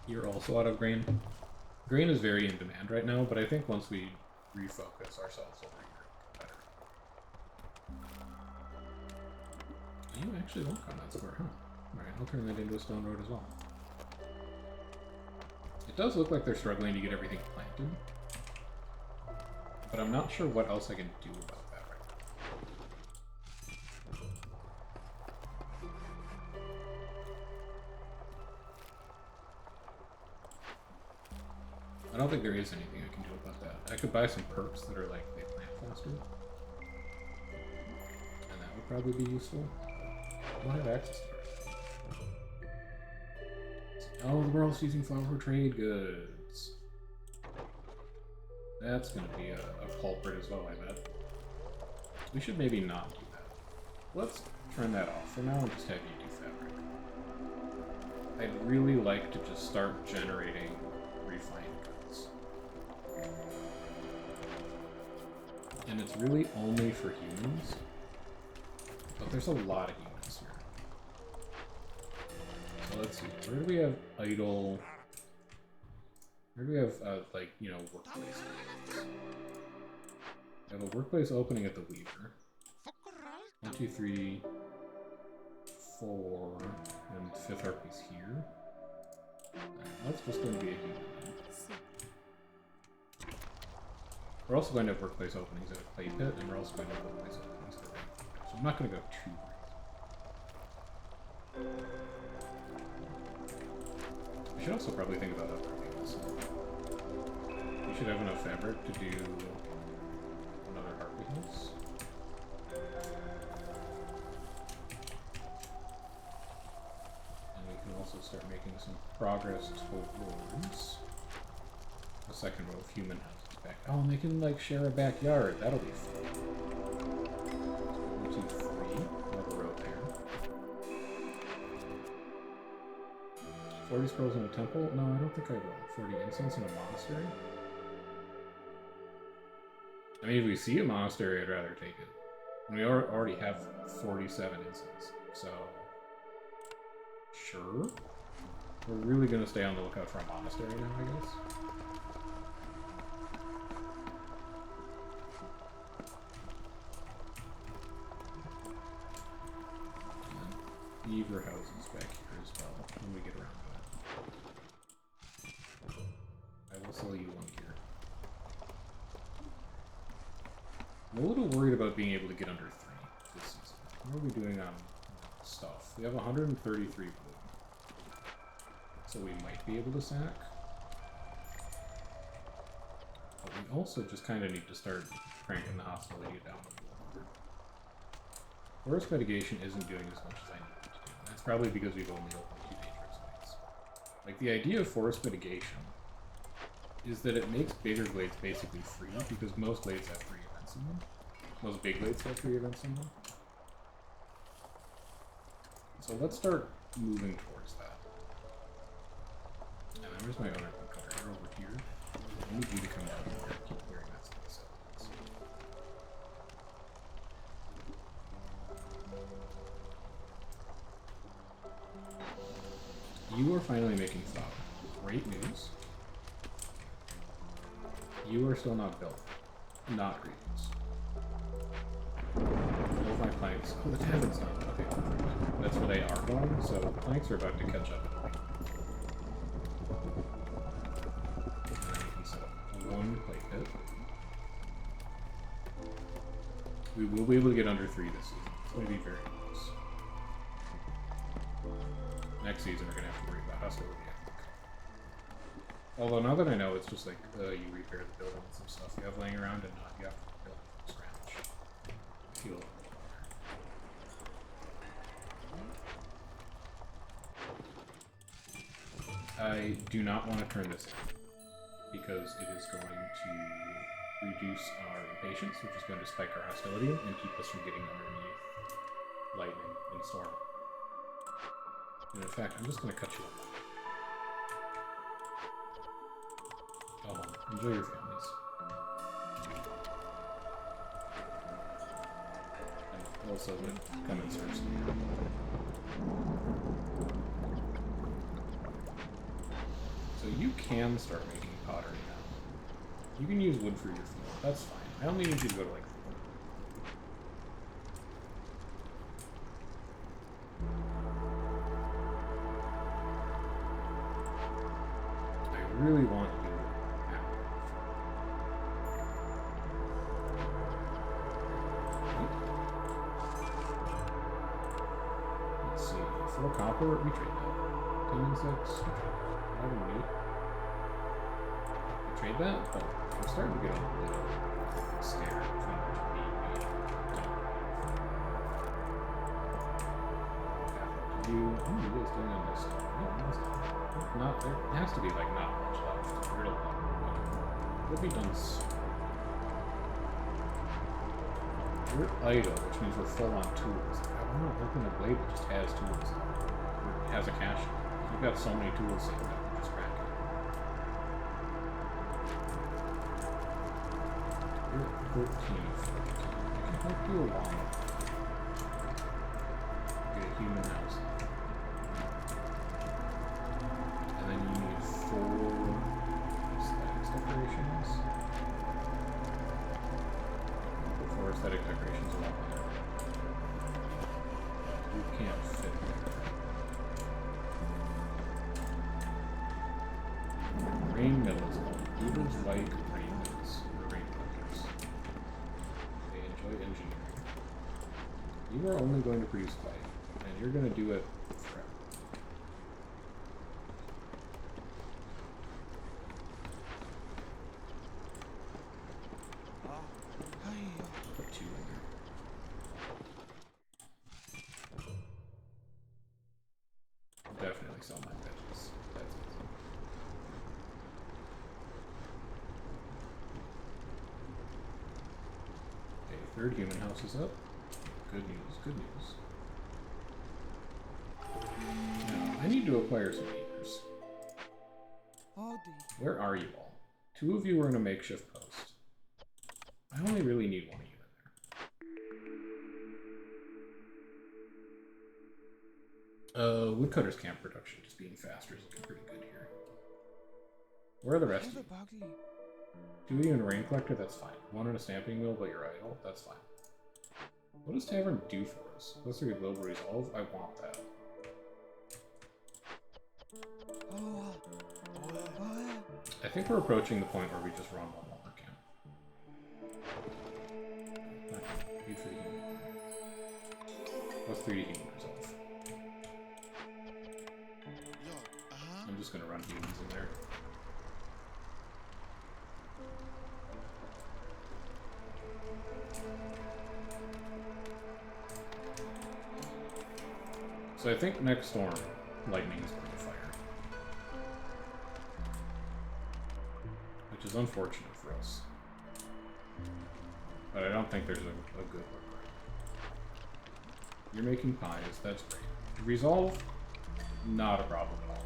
You're also out of grain. Grain is very in demand right now, but I think once we refocus ourselves over here, better. You actually won't come that square, huh? Alright, I'll turn that into a stone road as well. It does look like they're struggling to get everything planted, but I'm not sure what else I can do about that right now. I don't think there is anything I can do about that. I could buy some perks that are like, they plant faster, and that would probably be useful. I don't have access to it. Oh, the world's using flour for trade goods. That's going to be a culprit as well, I bet. We should maybe not do that. Let's turn that off for now and just have you do fabric. I'd really like to just start generating refined goods. And it's really only for humans, but there's a lot of humans here. So let's see, where do we have idle... Where do we have, like, you know, workplace openings? We have a workplace opening at the Weaver. 1, 2, 3, 4, and 5th harpies here. Alright, that's just going to be a human. We're also going to have workplace openings at a clay pit, and we're also going to have workplace openings at a rain. So I'm not going to go too crazy. We should also probably think about upgrading this. We should have enough fabric to do another harpy house. And we can also start making some progress towards a second row of human houses back. Oh, and they can like share a backyard. That'll be fun. 1, 2, 3. Another row there. 40 scrolls in a temple? No, I don't think I will. 40 incense in a monastery? I mean, if we see a monastery, I'd rather take it. And we already have 47 incense, so... Sure. We're really gonna stay on the lookout for a monastery now, I guess. Beaver houses back here as well, when we get around to it. I will sell you one here. I'm a little worried about being able to get under 3 this season. What are we doing on stuff? We have 133 blue. So we might be able to sack. But we also just kind of need to start cranking the hostility down a little more. Forest mitigation isn't doing as much as I need it to do. That's probably because we've only opened 2 dangerous glades. Like, the idea of forest mitigation is that it makes bigger glades basically free, because most glades have free events in them. Most big glades have free events in them. So let's start moving towards that. And then where's my other cutter? You're over here. I need you to come down here. Keep clearing that space up. You are finally making flour. Great news. You are still not built. Not great news. All of my planks. Oh, the tavern's not. Okay, perfect. That's where they are going, so the planks are about to catch up. And then we can set up 1 clay pit. We will be able to get under 3 this season. It's going to be very close. Next season, we're going to have to worry about hostility, I think. Although now that I know, it's just like you repair the building and some stuff you have laying around, and not you have to build from scratch. I feel a little better. I do not want to turn this in, because it is going to reduce our impatience, which is going to spike our hostility and keep us from getting underneath lightning and storm. And in fact, I'm just going to cut you off. Go home. Enjoy your families. And also, come and serve some. So you can start making pottery now. You can use wood for your fuel. That's fine. I only need you to go to like 4. I really want you active. Let's see. 4 copper, we trade that. 10 and 6. 5 and 8. We trade that? Oh, I'm starting to get a little scared of how much we don't. You, what are you guys doing on this stuff? Not, there has to be like not much left. Real long. It'll be done soon. We're idle, which means we're full on tools. I want to open a blade that just has tools. It has a cache. We've got so many tools saved up, we're just cracking. You're 13. I can help you along. Get a human house. And then you need 4 aesthetics decorations. The 4 aesthetic decorations along there. You can't fit there. Rain mill is on. Beavers like rain mills, or rain collectors. They enjoy engineering. You are only going to produce clay, and you're going to do it forever. Put 2 in there. Definitely sell my veggies. That's easy. Okay, 3rd human house is up. Good news, good news. Now, I need to acquire some beavers. Where are you all? 2 of you are in a makeshift post. I only really need 1 of you in there. Woodcutter's camp production just being faster is looking pretty good here. Where are the rest of you? 2 of you in a rain collector, that's fine. 1 in a stamping mill, but you're idle, that's fine. What does Tavern do for us? What's the global resolve? I want that. I think we're approaching the point where we just run 1 more camp. Need for the human. What's 3 to human resolve? I'm just gonna run humans in there. So I think next storm, lightning is going to fire. Which is unfortunate for us. But I don't think there's a good workaround. You're making pies, that's great. Resolve, not a problem at all.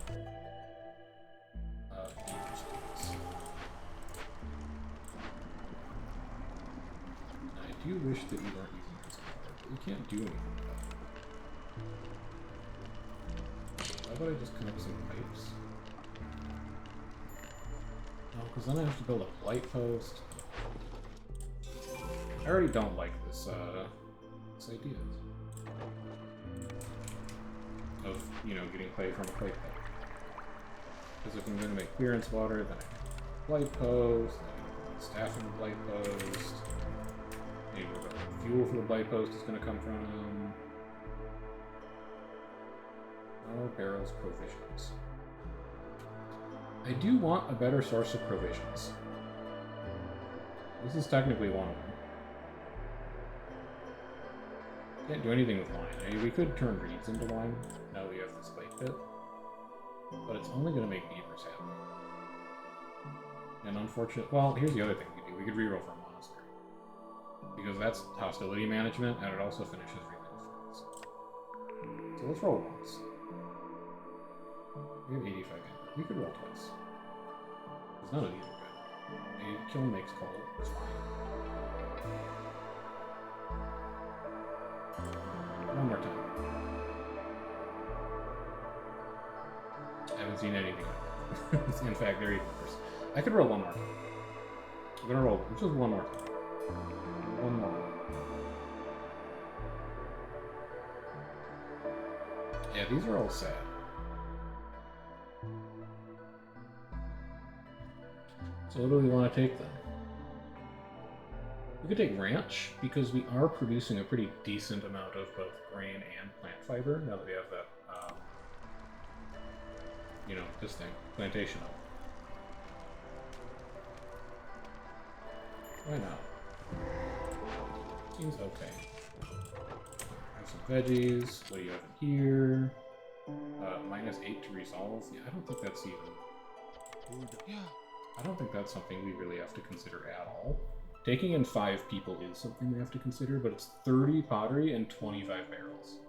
I do wish that you weren't using this card, but you can't do anything about it. How about I just connect some pipes? No, because then I have to build a light post. I already don't like this idea of, you know, getting clay from a clay pit. Because if I'm going to make clearance water, then I need a light post, then I need staff in the light post. Maybe where the fuel for the light post is going to come from. Oh, barrels, provisions. I do want a better source of provisions. This is technically one of them. Can't do anything with wine. I mean, we could turn reeds into wine. Now we have this clay pit. But it's only going to make beavers happy. And unfortunately, well, here's the other thing we could do. We could reroll for a monastery. Because that's hostility management, and it also finishes reroll friends. So let's roll once. We have 85 in. We could roll twice. Because none of these are good. A kiln makes coal. It's fine. One more time. I haven't seen anything like that. In fact, they're even worse. I could roll 1 more time. I'm gonna roll just 1 more time. 1 more. Yeah, these are all sad. So what do we want to take then? We could take ranch, because we are producing a pretty decent amount of both grain and plant fiber, now that we have that, you know, this thing, plantation up. Why not? Seems okay. Have some veggies. What do you have in here? -8 to resolve. Yeah, I don't think that's even... Yeah. I don't think that's something we really have to consider at all. Taking in 5 people is something we have to consider, but it's 30 pottery and 25 barrels.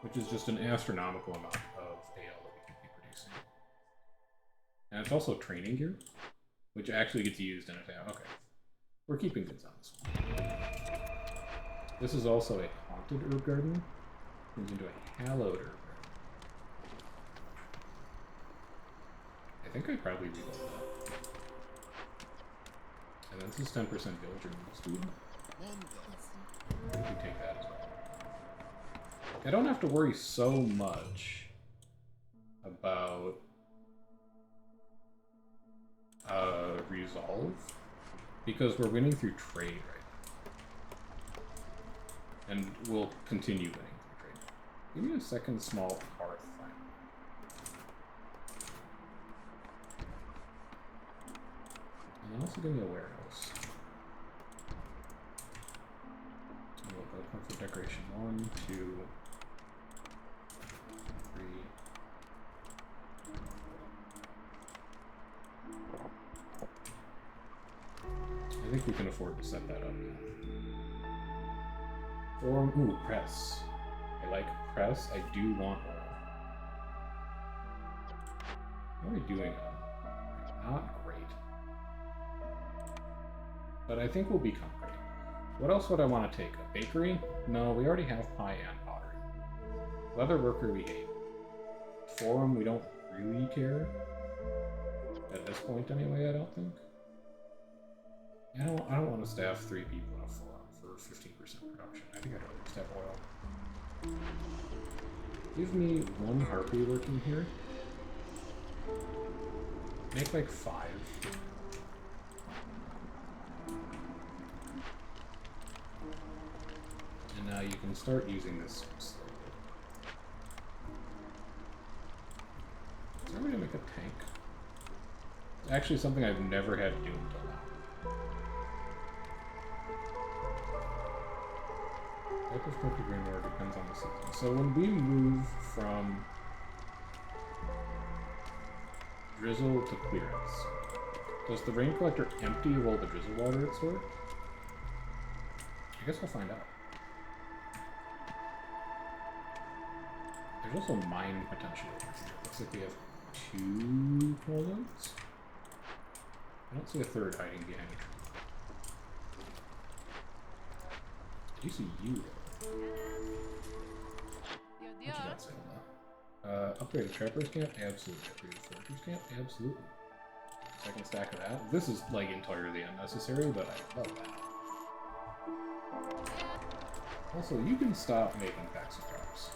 Which is just an astronomical amount of ale that we could be producing. And it's also training gear, which actually gets used in a town. Okay. We're keeping goods on this one. This is also a haunted herb garden. Turns into a hallowed herb garden. I think I'd probably reload that. And then this is 10% villager move speed. I think we take that as well. I don't have to worry so much about resolve, because we're winning through trade right now. And we'll continue winning through trade. Give me a second small hearth thing. And also give me a warehouse. And we'll go comfort decoration 1, 2, 3. I think we can afford to set that up now. Or, ooh, press. I like press. I do want oil. How are we doing? Not great. But I think we'll be concrete. What else would I want to take? A bakery? No, we already have pie and pottery. Leather worker we hate. Forum we don't really care. At this point anyway, I don't think. I don't want to staff 3 people in a forum for 15% production. I think I'd rather just have oil. Give me 1 harpy working here. Make like 5. And now you can start using this slowly. Is there a way to make a tank? It's actually something I've never had to do until now. Type of cookie rainwater depends on the season. So when we move from drizzle to clearance, does the rain collector empty of all the drizzle water it stored? I guess we'll find out. There's also mine potential over here. Looks like we have 2 coal nodes. I don't see a 3rd hiding behind a tree. I do see you though. What you got, Zelda? Upgrade a trapper's camp? Absolutely. Upgrade a forager's camp? Absolutely. Second stack of that. This is like entirely unnecessary, but I love that. Also, you can stop making packs of traps.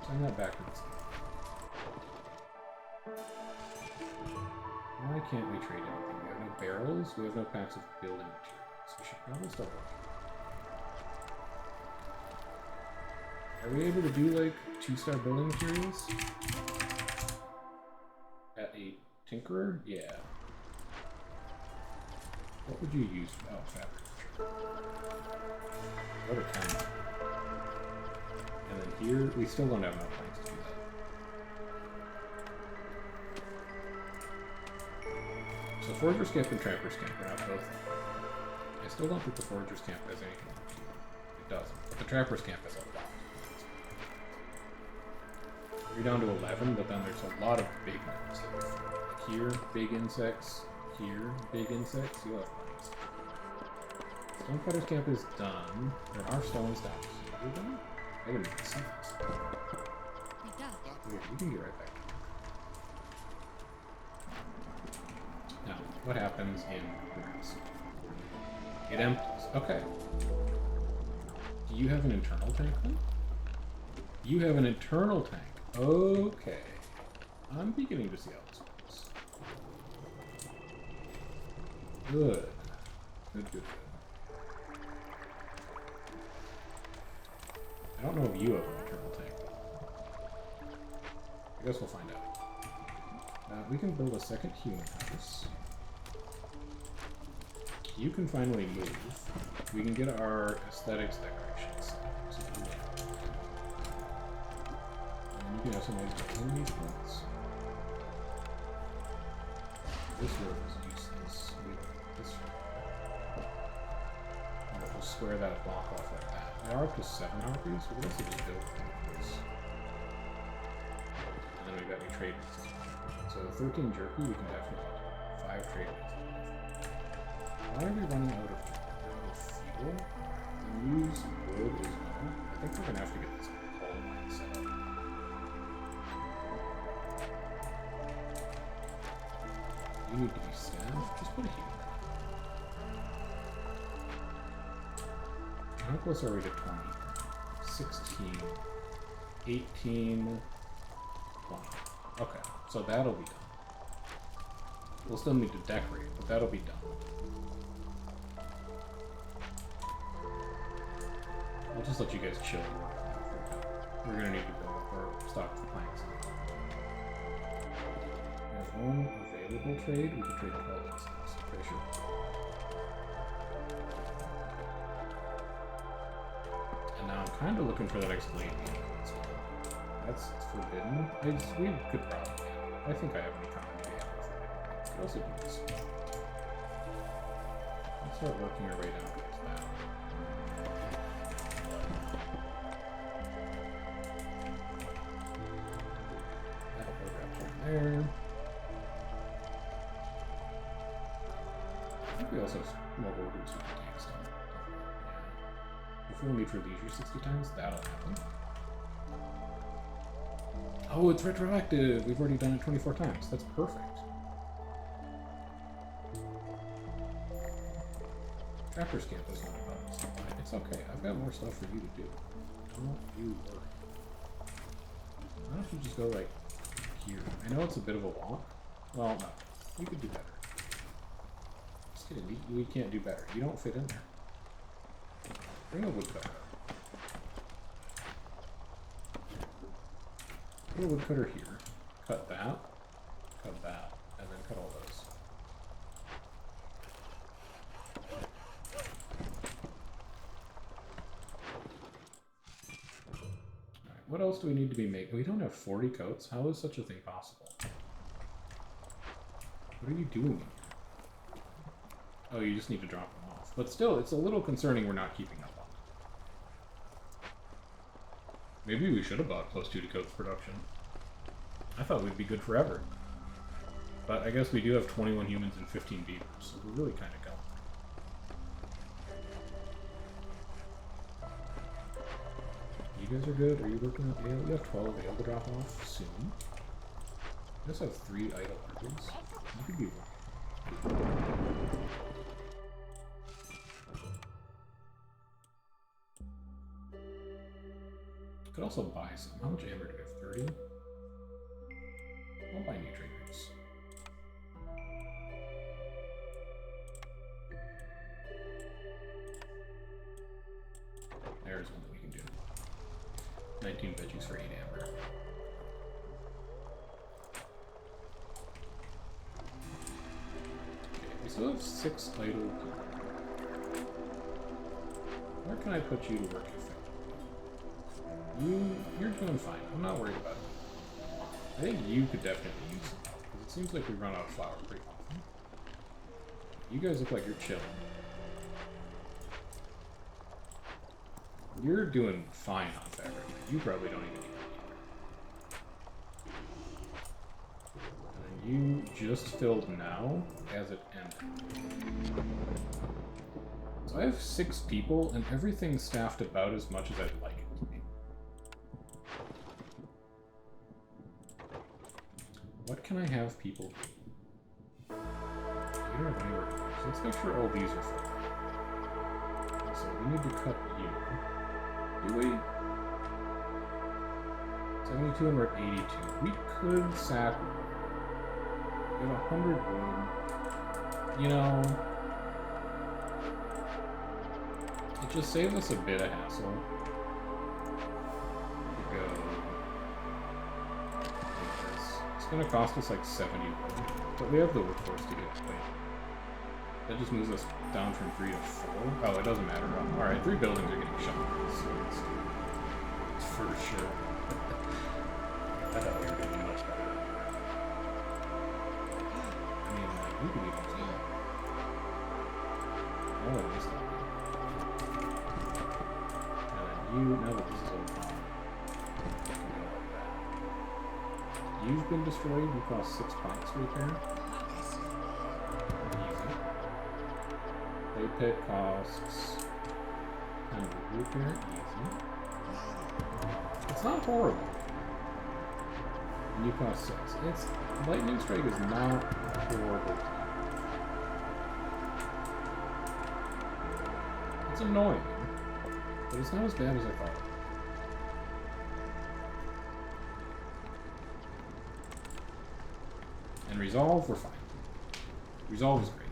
Send that backwards. Why can't we trade anything? We have no barrels, we have no packs of building materials. We should probably start working. Are we able to do like 2-star building materials? At a tinkerer? Yeah. What would you use? Oh, fabric. What a 10. And then here, we still don't have enough planks to do that. So Forger's Camp and Trapper's Camp are not both. I still don't think the Forger's Camp has anything to do. It doesn't. But the Trapper's Camp has a lot. You're down to 11, but then there's a lot of big ones. Like here, big insects. Here, big insects. You have planks. Stonecutter's Camp is done. There are stone stacks. Are you done? I didn't even see this. Okay, we can get right back. Now, what happens in grass? It empties. Okay. Do you have an internal tank then? You have an internal tank. Okay. I'm beginning to see how this works. Good. Good, good, good. I don't know if you have an internal tank. I guess we'll find out. We can build a second human house. You can finally move. We can get our aesthetics decorations. So you can have some ways to clean these plants. This road is useless. We want this road. And we'll square that block off like that. They are up to 7 harpies, so we can also just build this. And then we've got new trade rates. So 13 jerky, we can definitely do 5 trade rates. Why are we running out of fuel? And use wood as well. I think we're gonna have to get this coal mine set up. You need to be staffed. Just put a heater. How close are we to 20? 16, 18, 20. Okay, so that'll be done. We'll still need to decorate, but that'll be done. We'll just let you guys chill. We're gonna need to build up or stock the planks. There's one available trade. We can trade qualities. Pretty sure. And now I'm kind of looking for that next blade. That's forbidden. We could probably. I think I have an economy to handle forbidden. We could also do this. Let's start working our way down towards that. That'll go right there. think we also have more orders we can take some. Yeah. If we'll meet for leisure 60 times, that'll happen. Oh, it's retroactive! We've already done it 24 times. That's perfect. Trapper's Camp is not about this. It's okay. I've got more stuff for you to do. Don't you worry. Why don't you just go, like, here? I know it's a bit of a walk. Well, no. We could do better. Just kidding. We can't do better. You don't fit in there. Bring a woodcutter. Put a woodcutter here. Cut that. Cut that. And then cut all those. Alright, what else do we need to be making? We don't have 40 coats? How is such a thing possible? What are you doing? Oh, you just need to drop them off. But still, it's a little concerning we're not keeping up on it. Maybe we should have bought +2 to coats production. I thought we'd be good forever. But I guess we do have 21 humans and 15 beavers, so we're really kind of going. You guys are good? Are you working on ale? You have 12 ale to drop off soon. You just have 3 idle arches. You could be working. Could also buy some. How much amber do we have? 30? I'll buy new triggers. There's one that we can do. 19 veggies for 8 amber. Okay, we still have 6 idle people. Where can I put you to work effectively? You're doing fine. I'm not worried about it. I think you could definitely use some help, because it seems like we run out of flour pretty often. You guys look like you're chilling. You're doing fine on fabric. You probably don't even need it. And you just filled now as it ended. So I have 6 people, and everything's staffed about as much as I'd like it to be. What can I have people do? You don't have any work. So let's make sure all these are full. So we need to cut you. Do we? 72 and we're at 82. We could sack wood. We have 100 wood. You know, it just saves us a bit of hassle to go like this. It's gonna cost us like 70 wood, but we have the workforce to get it. Wait. That just moves us down from 3 to 4. Oh, it doesn't matter. Alright, 3 buildings are getting shot. So it's for sure. I thought we were doing much better. I mean, like, we could even do that. Oh, I missed that. And then you, now that this is all gone, you can go like that. You've been destroyed. You cost 6 points to repair. Clay pit costs 100 repair, easy. It's not horrible. And you cost 6. It's lightning strike is not horrible. It's annoying, but it's not as bad as I thought. And resolve, we're fine. Resolve is great.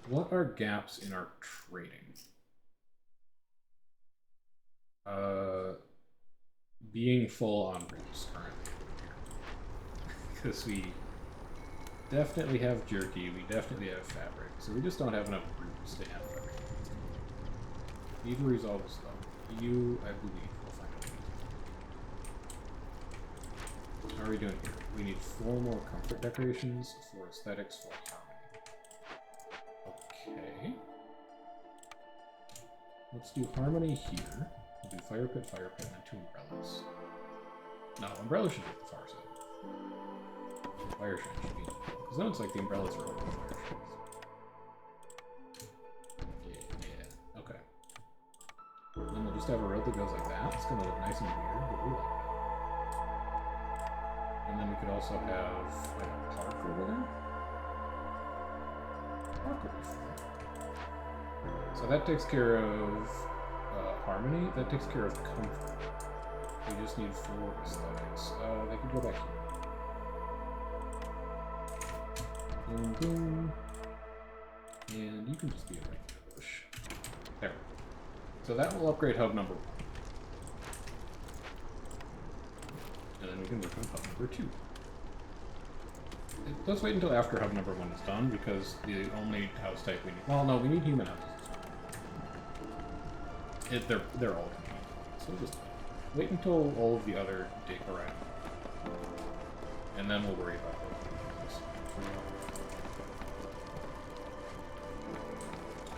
What are gaps in our trading? Being full on roots currently. Because we definitely have jerky, we definitely have fabric, so we just don't have enough roots to handle everything. Need to resolve this though. You, I believe, will find a way. How are we doing here? We need 4 more comfort decorations, 4 aesthetics, 4 harmony. Okay. Let's do harmony here. We'll do fire pit, and then 2 umbrellas. No, umbrellas should be at the far side. Fire shine should be. Because then it's like the umbrellas are open fire shines. Yeah. Okay. And then we'll just have a road that goes like that. It's gonna look nice and weird, but we like that. And then we could also have like a park over there. Park would be fun. So that takes care of harmony. That takes care of comfort. We just need 4 aesthetics. They could go back here. Boom, boom. And you can just be a regular bush. There. So that will upgrade hub number 1. And then we can work on hub number 2. Let's wait until after hub number 1 is done, because the only house type we need... Well, no, we need human houses as well. They're all convenient. So just wait until all of the other dig around. And then we'll worry about those.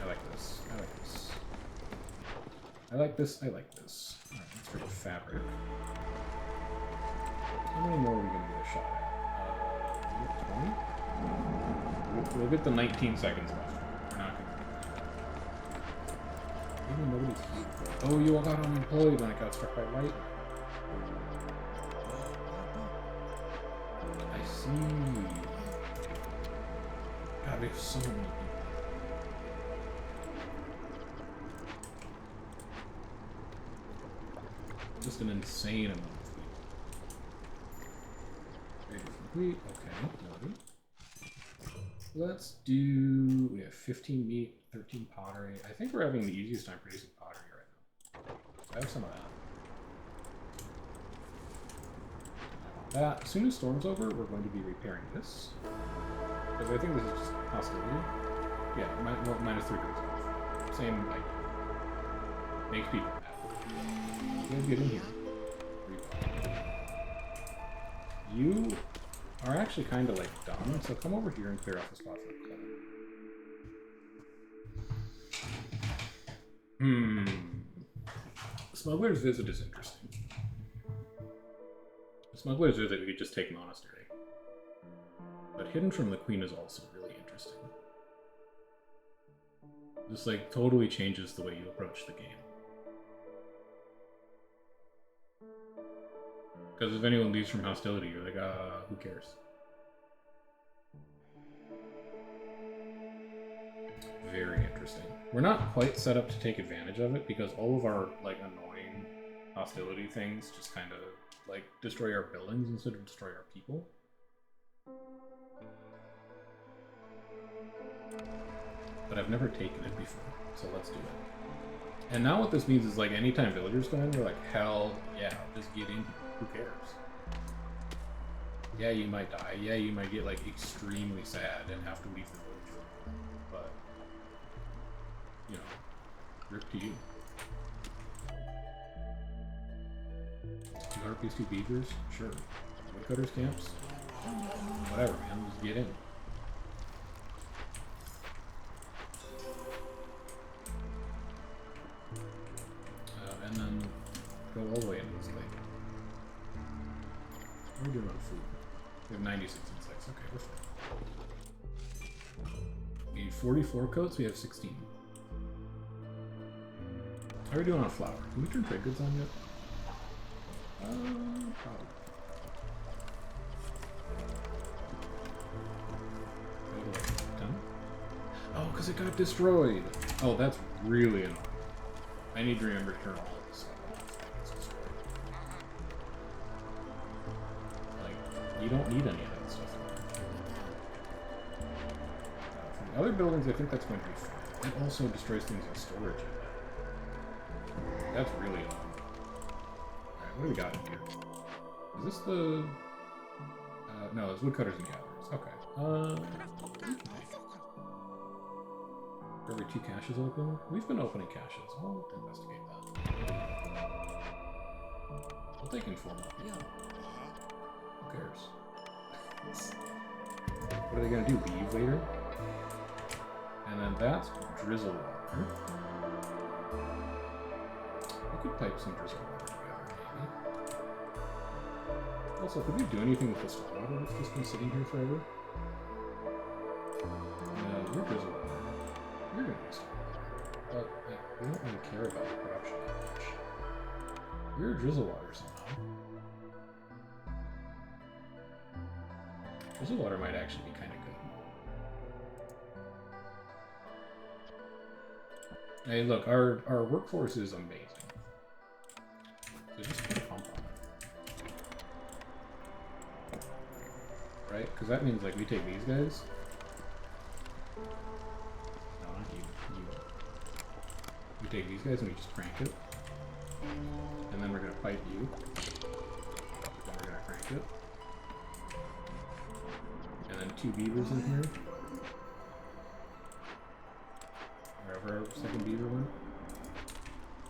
I like this. I like this. I like this. I like this. Alright, let's try fabric. How many more are we going to get a shot at? 20? We'll get the 19 seconds left. We're not going to get that. Even nobody's here. Oh, you all got unemployed when I got struck by lightning. I see. God, we have so many people. Just an insane amount of people. Complete. Okay, noted. Let's do. We have 15 meat, 13 pottery. I think we're having the easiest time producing pottery right now. So I have some of that. As soon as storm's over, we're going to be repairing this. Because I think this is just hostility. Yeah, well, -3 goes off. Same, like, makes people mad. You guys get in here. You are actually kind of like done, so come over here and clear off the spot for the coal. Smuggler's Visit is interesting. Smuggler's Visit, we could just take Monastery. But Hidden from the Queen is also really interesting. Just like totally changes the way you approach the game. Because if anyone leaves from hostility, you're like, who cares? Very interesting. We're not quite set up to take advantage of it because all of our like annoying hostility things just kind of like destroy our buildings instead of destroy our people. But I've never taken it before, so let's do it. And now what this means is like anytime villagers come in, we're like, hell yeah, just get in. Who cares? Yeah, you might die. Yeah, you might get like extremely sad and have to leave the village. But you know, rip to you. 2 harpies, 2 beavers? Sure. Woodcutters camps? Whatever, man. Just get in. And then go all the way into this lake. What are we doing on food? We have 96 insects. Okay, we're fine. We need 44 coats. We have 16. How are we doing on flour? Can we turn trade goods on yet? Probably. Go to like 10? Oh, because it got destroyed. Oh, that's really annoying. I need to remember to turn all of this stuff off that gets destroyed. Like, you don't need any of that stuff. For the other buildings, I think that's going to be fine. It also destroys things in storage. That's really annoying. Alright, what do we got in here? Is this the... no, it's woodcutters and gatherers. Okay. For every 2 caches open? We've been opening caches. I'll investigate that. I'll take informal people. Who cares? What are they gonna do? Leave later? And then that's drizzle water. We could pipe some drizzle water together, maybe. Also, could we do anything with this water that's just been sitting here forever? You're drizzle water. You're gonna be storm water. But like, we don't really care about the production that much. You're drizzle water somehow. Drizzle water might actually be kind of good. Hey, look, our workforce is amazing. So just put a pump on it. Right? Because that means, like, we take these guys. No, not you. You. We take these guys and we just crank it. And then we're going to pipe you. Then we're going to crank it. And then 2 beavers in here. Wherever our second beaver went.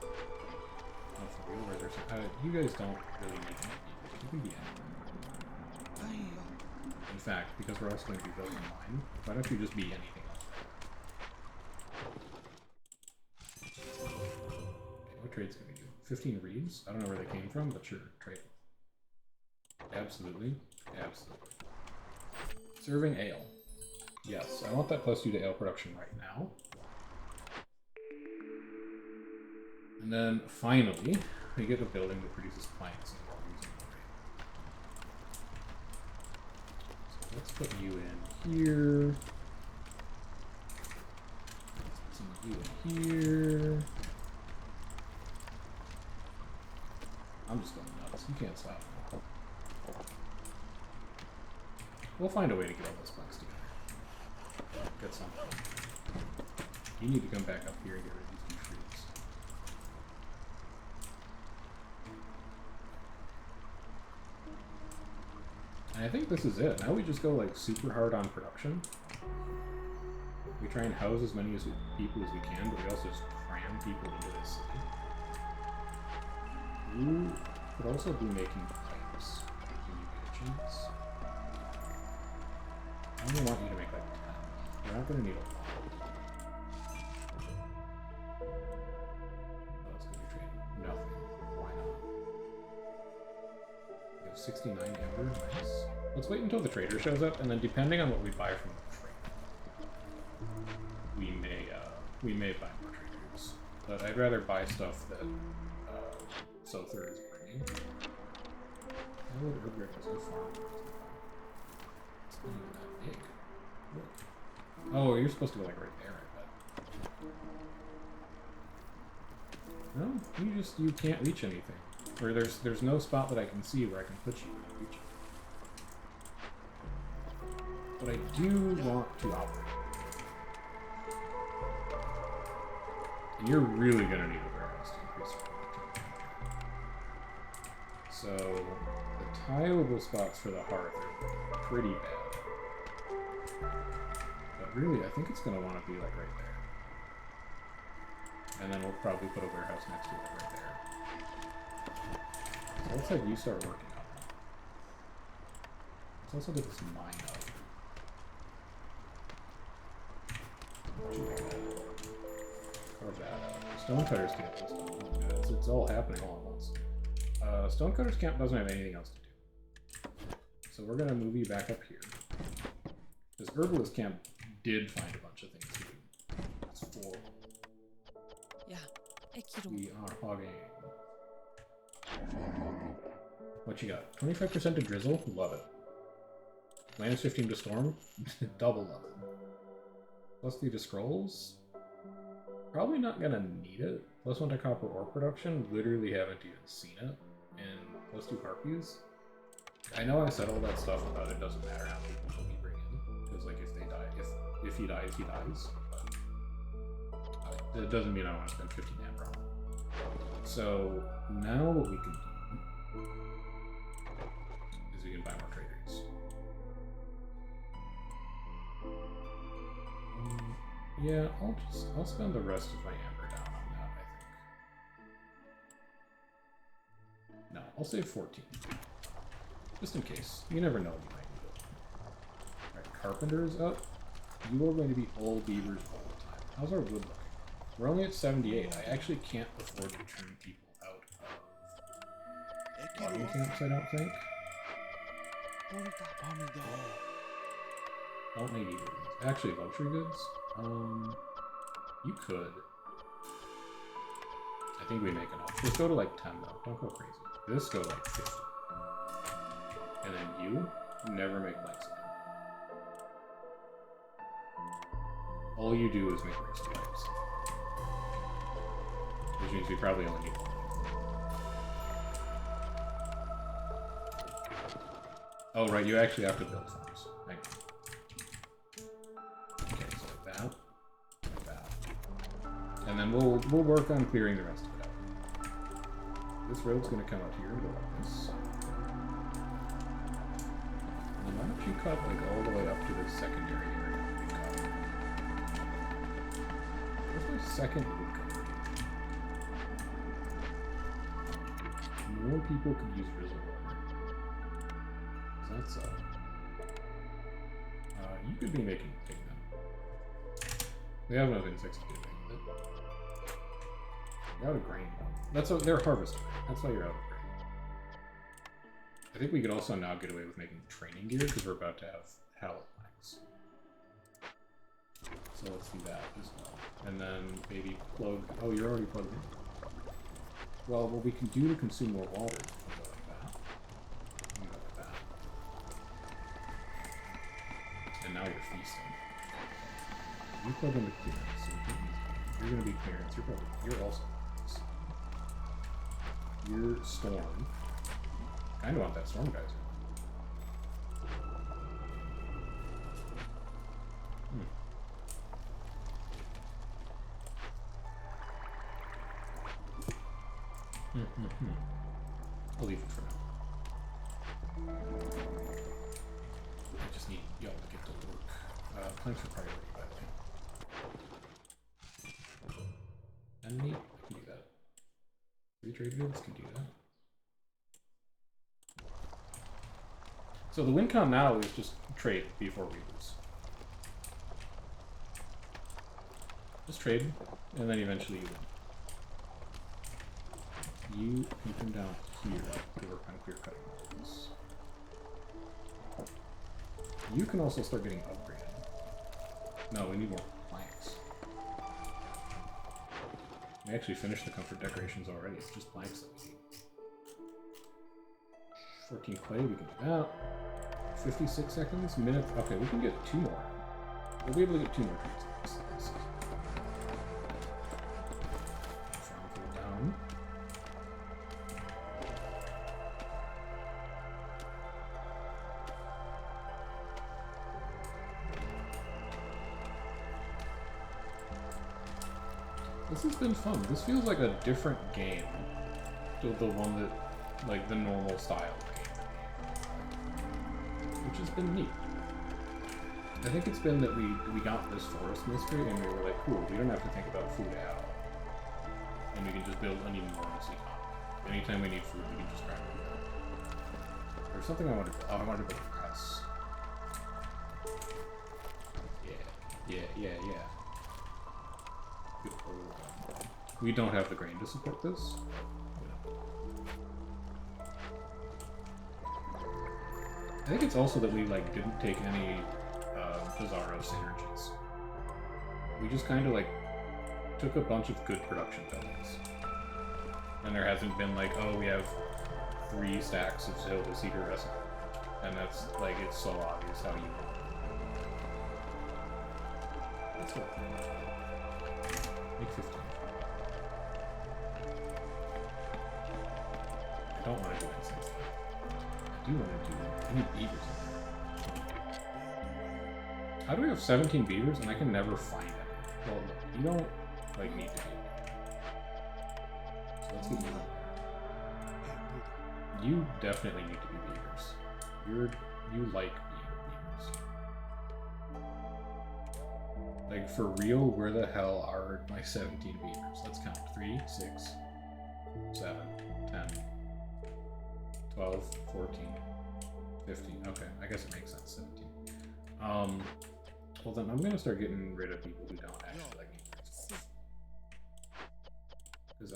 Oh, for real? Or there's you guys don't really need any beavers. You can be anything. In fact, because we're also going to be building a mine, why don't you just be anything else? Okay, what trades can we do? 15 reeds? I don't know where they came from, but sure, trade them. Absolutely. Absolutely. Serving ale. Yes, I want that +2 to ale production right now. And then, finally, we get a building that produces planks. So let's put you in here. Let's put you in here. I'm just going nuts. You can't stop me. We'll find a way to get all those planks together. Get something. You need to come back up here and get rid of these 2 trees. And I think this is it. Now we just go like super hard on production. We try and house as many people as we can, but we also just cram people into this city. You could also be making pipes. Give you a chance. I only want you to make like 10. You're not going to need a lot. What else could we trade? Nothing. Why not? We have 69 amber. Nice. Let's wait until the trader shows up, and then depending on what we buy from the trader, we may buy more traders. But I'd rather buy stuff that Sother is bringing. How would Urgrek is so far? It's not even that big. What? Oh, you're supposed to go like right there, I bet. No, you can't reach anything. Or there's no spot that I can see where I can put you when I reach it. But I do want to operate. And you're really gonna need a warehouse to increase your production. So the tileable spots for the hearth are pretty bad. But really, I think it's gonna want to be like right there. And then we'll probably put a warehouse next to it right there. So let's have you start working on that. Let's also get this mine up. Or that. Stonecutters camp is done. It's all happening all at once. Stonecutters camp doesn't have anything else to do. So we're gonna move you back up here. This herbalist camp did find a bunch of things to do. It's 4. Yeah. We are hogging. What you got? 25% to drizzle? Love it. Minus 15 to storm? Double love it. Plus 3 to scrolls? Probably not gonna need it. Plus 1 to copper ore production? Literally haven't even seen it. And plus 2 harpies? I know I said all that stuff about it doesn't matter how many people we bring in. Because like if they die, if he dies, he dies. But it doesn't mean I want to spend 15 amber on it. So now what we can do is we can buy more traders. Yeah, I'll spend the rest of my amber down on that, I think. No, I'll save 14. Just in case. You never know, you might need it. Alright, carpenter's up. You are going to be all beavers all the time. How's our wood looking? We're only at 78. I actually can't afford to turn people out of logging camps, I don't think. Don't need either of these. Actually, luxury goods? You could. I think we make enough. Just go to like 10 though. Don't go crazy. This go like 50. And then you never make lights again. All you do is make risky items. Which means we probably only need one. Oh right, you actually have to build farms. Hang on. Okay, so like that. Like that. And then we'll work on clearing the rest of it out. This road's gonna come out here and go like this. And then why don't you cut like all the way up to the secondary area we cut? Where's my second wood cut? More people could use reservoir. That's you could be making pigment. We have enough insects to do it. You're out of grain. That's what they're harvesting. That's why you're out of grain. I think we could also now get away with making training gear because we're about to have hallet planks. So let's do that as well. And then maybe plug. Oh, you're already plugged in. Well, what we can do to consume more water. And now you're feasting. You plug into clearance, so you're gonna be clearance. You're also clearance. You're storm. Kinda want that storm geyser. I'll leave it for now. I just need y'all to get to work. Planks for priority, by the way. Enemy? I can do that. Free trade goods can do that. So the win con now is just trade before we lose. Just trade, and then eventually you win. You can come down here to work on clear cutting this. You can also start getting upgraded. No, we need more planks. We actually finished the comfort decorations already. It's just planks that we need. 14 clay, we can do that. 56 seconds, minutes. Okay, we can get 2 more. We'll be able to get 2 more trees in this season. Farm field down. This has been fun. This feels like a different game to the one that, like, the normal style of game, which has been neat. I think it's been that we got this forest mystery and we were like, cool, we don't have to think about food at all. And we can just build an enormous economy. Anytime we need food, we can just grab it. There's something I wanted to build. I wanted to build a press. Yeah. We don't have the grain to support this. I think it's also that we like didn't take any Bizarro synergies. We just kind of like took a bunch of good production buildings, and there hasn't been like, oh, we have 3 stacks of Zelda Cedar recipe, and that's like it's so obvious how you. That's what. Make 15. I don't want to do anything. I do want to do. I need beavers in there. How do we have 17 beavers and I can never find any? Well, look, you don't like need to be. So let's get you in there. You definitely need to be beavers. You like being beavers. Like for real, where the hell are my 17 beavers? Let's count. 3, 6, 7, 10, 12, 14, 15. Okay, I guess it makes sense. 17. Well then I'm gonna start getting rid of people who don't actually like me. Because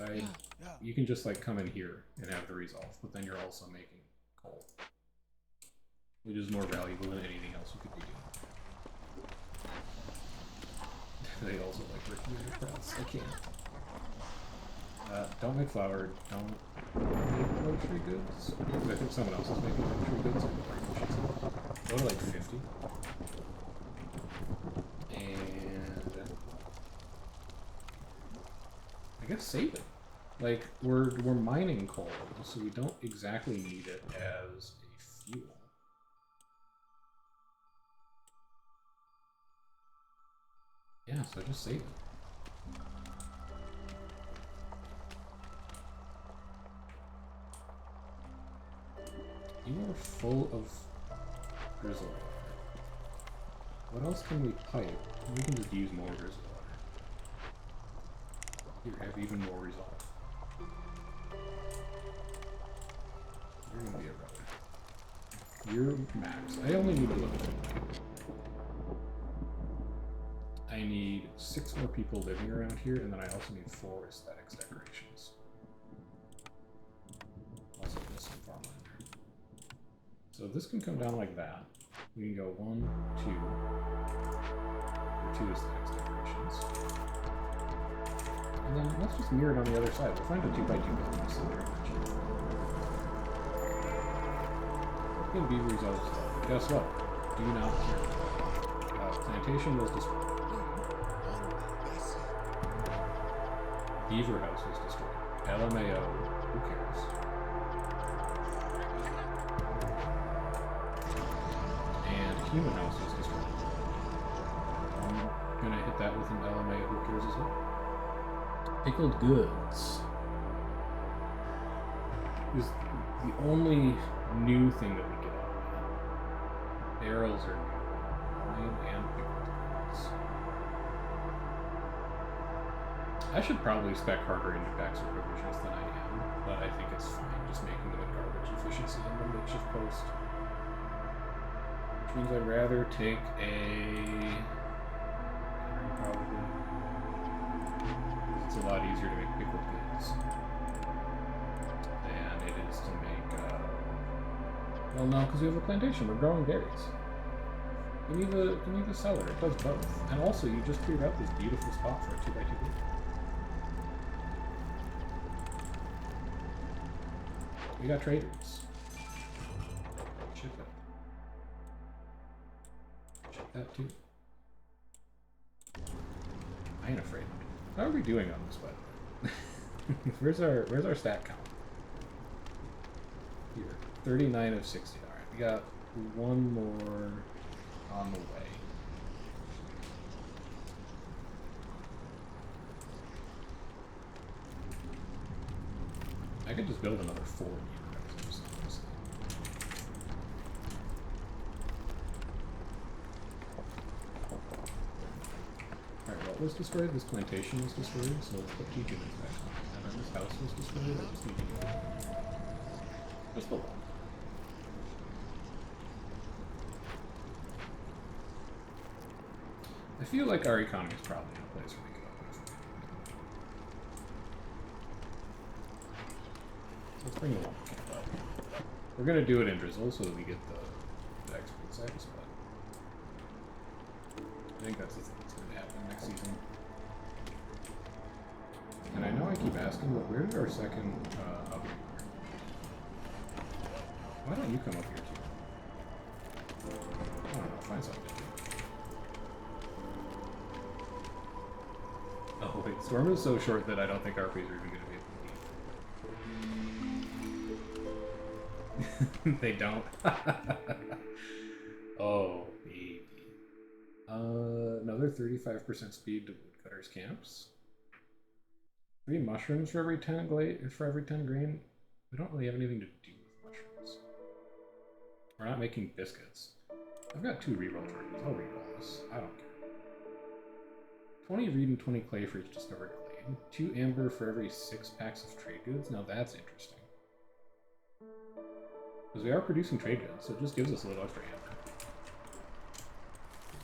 you can just like come in here and have the resolve, but then you're also making coal. which is more valuable than anything else you could be doing. They also like working in your press. I can't. Don't make flour. Don't make luxury goods. I think someone else is making luxury goods. Go to like 50. And I guess save it. Like we're mining coal, so we don't exactly need it as a fuel. Yeah, so just save it. You are full of drizzle water. What else can we pipe? We can just use more drizzle water. Here, have even more resolve. You're gonna be a brother. You're max. I only need a little bit. I need 6 more people living around here, and then I also need 4 aesthetics decorations. Also miss some farmland. So this can come down like that. We can go 1, 2, or 2 aesthetics decorations. And then let's just mirror it on the other side. We'll find a 2x2 building to center eventually. Can be resolved. Guess what? Do not care. Plantation was destroyed. Beaver House was destroyed. LMAO, who cares? And Human House was destroyed. I'm gonna hit that with an LMAO, who cares as well. Pickled goods is the only new thing that we get out of that. Barrels are new. Wine and pickled goods. I should probably spec harder into packs or provisions than I am, but I think it's fine just making them at garbage efficiency in the makeshift post. Which means I'd rather take a... probably. It's a lot easier to make pickled goods than it is to make, well, no, because we have a plantation. We're growing berries. You need the cellar. It does both. And also, you just cleared out this beautiful spot for a 2x2 building. We got traders. Ship it. Ship that too. I ain't afraid. How are we doing on this weapon? Where's our stat count? Here. 39 of 60. Alright, we got 1 more on the way. I could just build another 4 here. Alright, what was destroyed? This plantation was destroyed, so let's put 2 units back on. And then this house was destroyed, I just need to get it. Just the 1. I feel like our economy is probably in a place where we can open it. Let's bring the 1 camp up. We're gonna do it in drizzle so that we get the expert sex, but I think that's the thing that's going to happen next season. And I know I keep asking, but where did our second up here? Why don't you come up here too? I don't know, find something to do. Oh wait, Storm is so short that I don't think RPs are even going to be able to leave. They don't. Oh, baby. Another 35% speed to woodcutters camps. 3 mushrooms for every 10 grain. We don't really have anything to do with mushrooms. We're not making biscuits. I've got 2 reroll targets. I'll reroll this. I don't care. 20 reed and 20 clay for each discovered clay. 2 amber for every 6 packs of trade goods. Now that's interesting. Because we are producing trade goods, so it just gives us a little extra amber.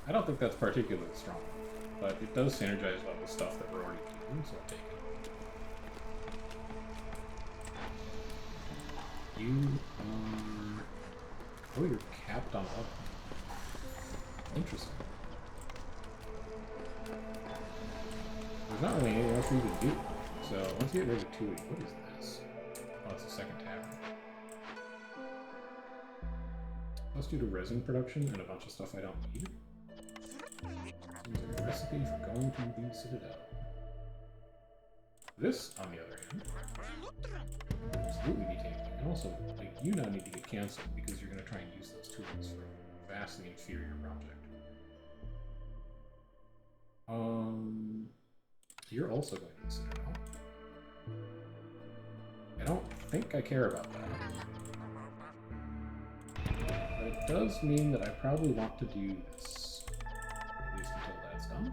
I don't think that's particularly strong, but it does synergize well with stuff that we're already doing, so I'll take it. You are Oh, you're capped on level. Interesting. There's not really anything else for you to do. So once you get rid of 2, what is this? Oh, it's a second tavern. Let's do the resin production and a bunch of stuff I don't need. Seems like a recipe for going to the Citadel. This, on the other hand, will absolutely be taken. And also, like, you now need to get cancelled because you're going to try and use those tools for a vastly inferior project. You're also going to the Citadel. I don't think I care about that. But it does mean that I probably want to do this. At least until that's done.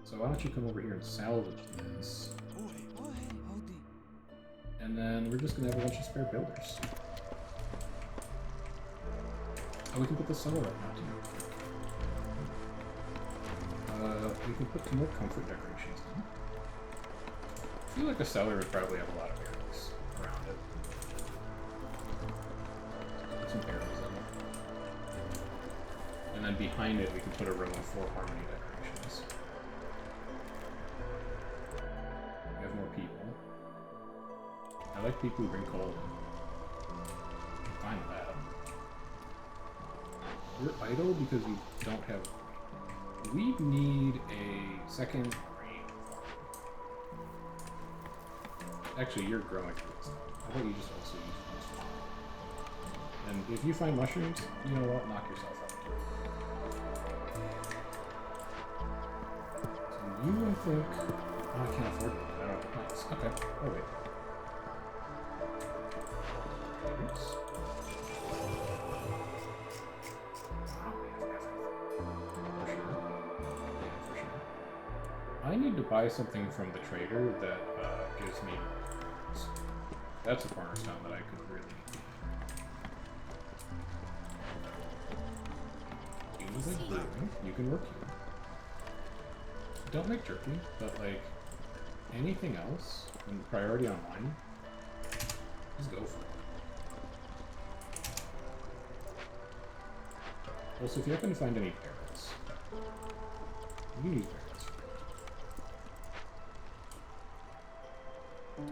So why don't you come over here and salvage this. And then we're just going to have a bunch of spare builders. Oh, we can put the cellar up now too. We can put some more comfort decorations in. I feel like the cellar would probably have a lot of arrows around it. Put some arrows in it. And then behind it we can put a row of 4 harmony decorations. We have more people. I like people who bring coal in. I'm fine with that. We're idle because we don't have... We need a second grain farm. Actually, you're growing things. How about you just also use mushrooms? And if you find mushrooms, you know what? Knock yourself out. So you, I think... Oh, I can't afford it. I don't have plants. Okay. Oh, wait. Oops. I need to buy something from the trader that gives me... That's a cornerstone that I could really need. Use like brewing. You can work here. Don't make jerky, but like anything else, and priority online, just go for it. Also, if you happen to find any barrels, you can use barrels.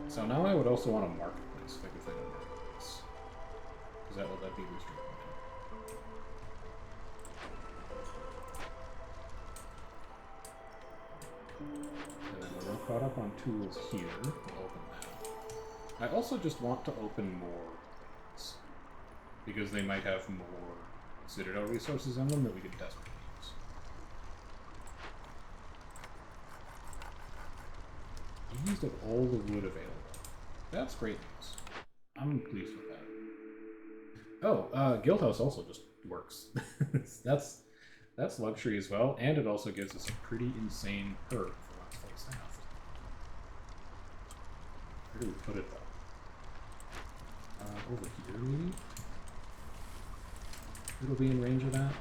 So now I would also want a marketplace if I could find a marketplace. Because that would let me boost your content. And then when we're caught up on tools here, we'll open that. I also just want to open more things. Because they might have more Citadel resources in them that we could desperately use. You used up all the wood available. That's great news. I'm pleased with that. Oh, Guildhouse also just works. that's luxury as well, and it also gives us a pretty insane perk for once fully staffed. Where do we put it though? Over here maybe? It'll be in range of that.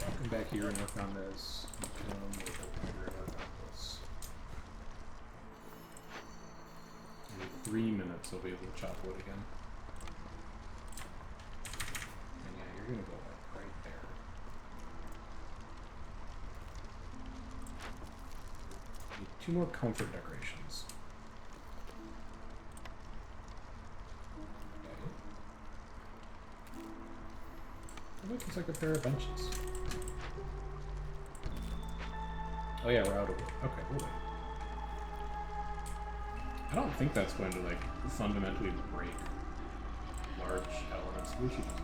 I'll come back here and work on this. In 3 minutes I'll be able to chop wood again. And yeah, you're gonna go like right there. Need 2 more comfort decorations. It looks like a pair of benches. Oh yeah, we're out of wood. Okay, we'll wait. I don't think that's going to like fundamentally break large elements. We should just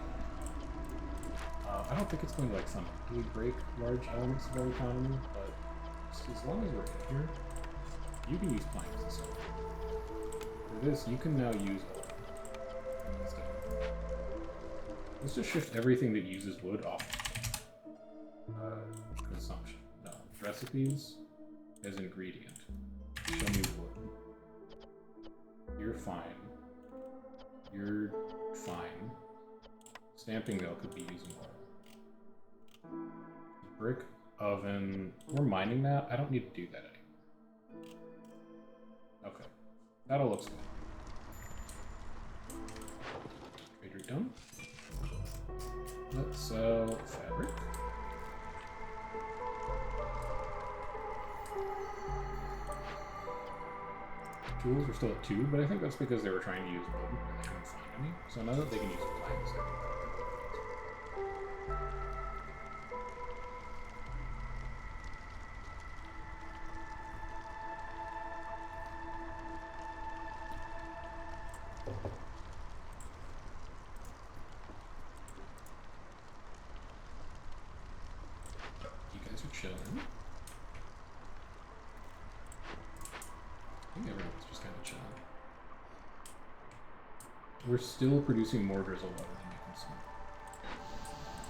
I don't think it's going to like fundamentally break large elements of our economy, but just as long as we're in here, you can use planks and stuff. For this, you can now use oil. Let's just shift everything that uses wood off. Consumption. No. Recipes as ingredient. Show me wood. You're fine. You're fine. Stamping mill could be using oil. Brick oven. We're mining that. I don't need to do that anymore. Okay. That'll look good. Stone. Let's sell fabric. Tools are still at 2, but I think that's because they were trying to use wood and they couldn't find any. So now that they can use planks, they're you guys are chilling. I think everyone's just kind of chilling. We're still producing more drizzle water than we consume.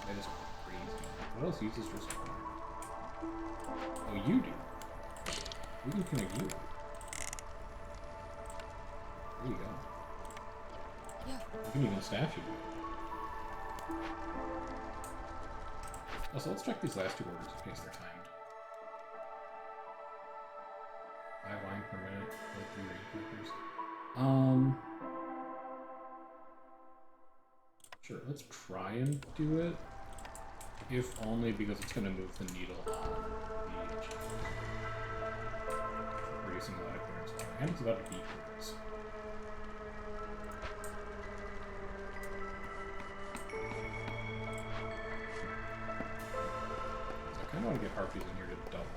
That is crazy. What else uses drizzle water? Oh, you do. We can connect you. There you go. Yeah. You can even staff you. Oh, so let's check these last 2 orders in case they're timed. 5 wine per minute, 3 rate clickers. Sure, let's try and do it. If only because it's going to move the needle on the achievement. Producing a lot of clearance water. And it's about to beat this. I kind of want to get harpies in here to double.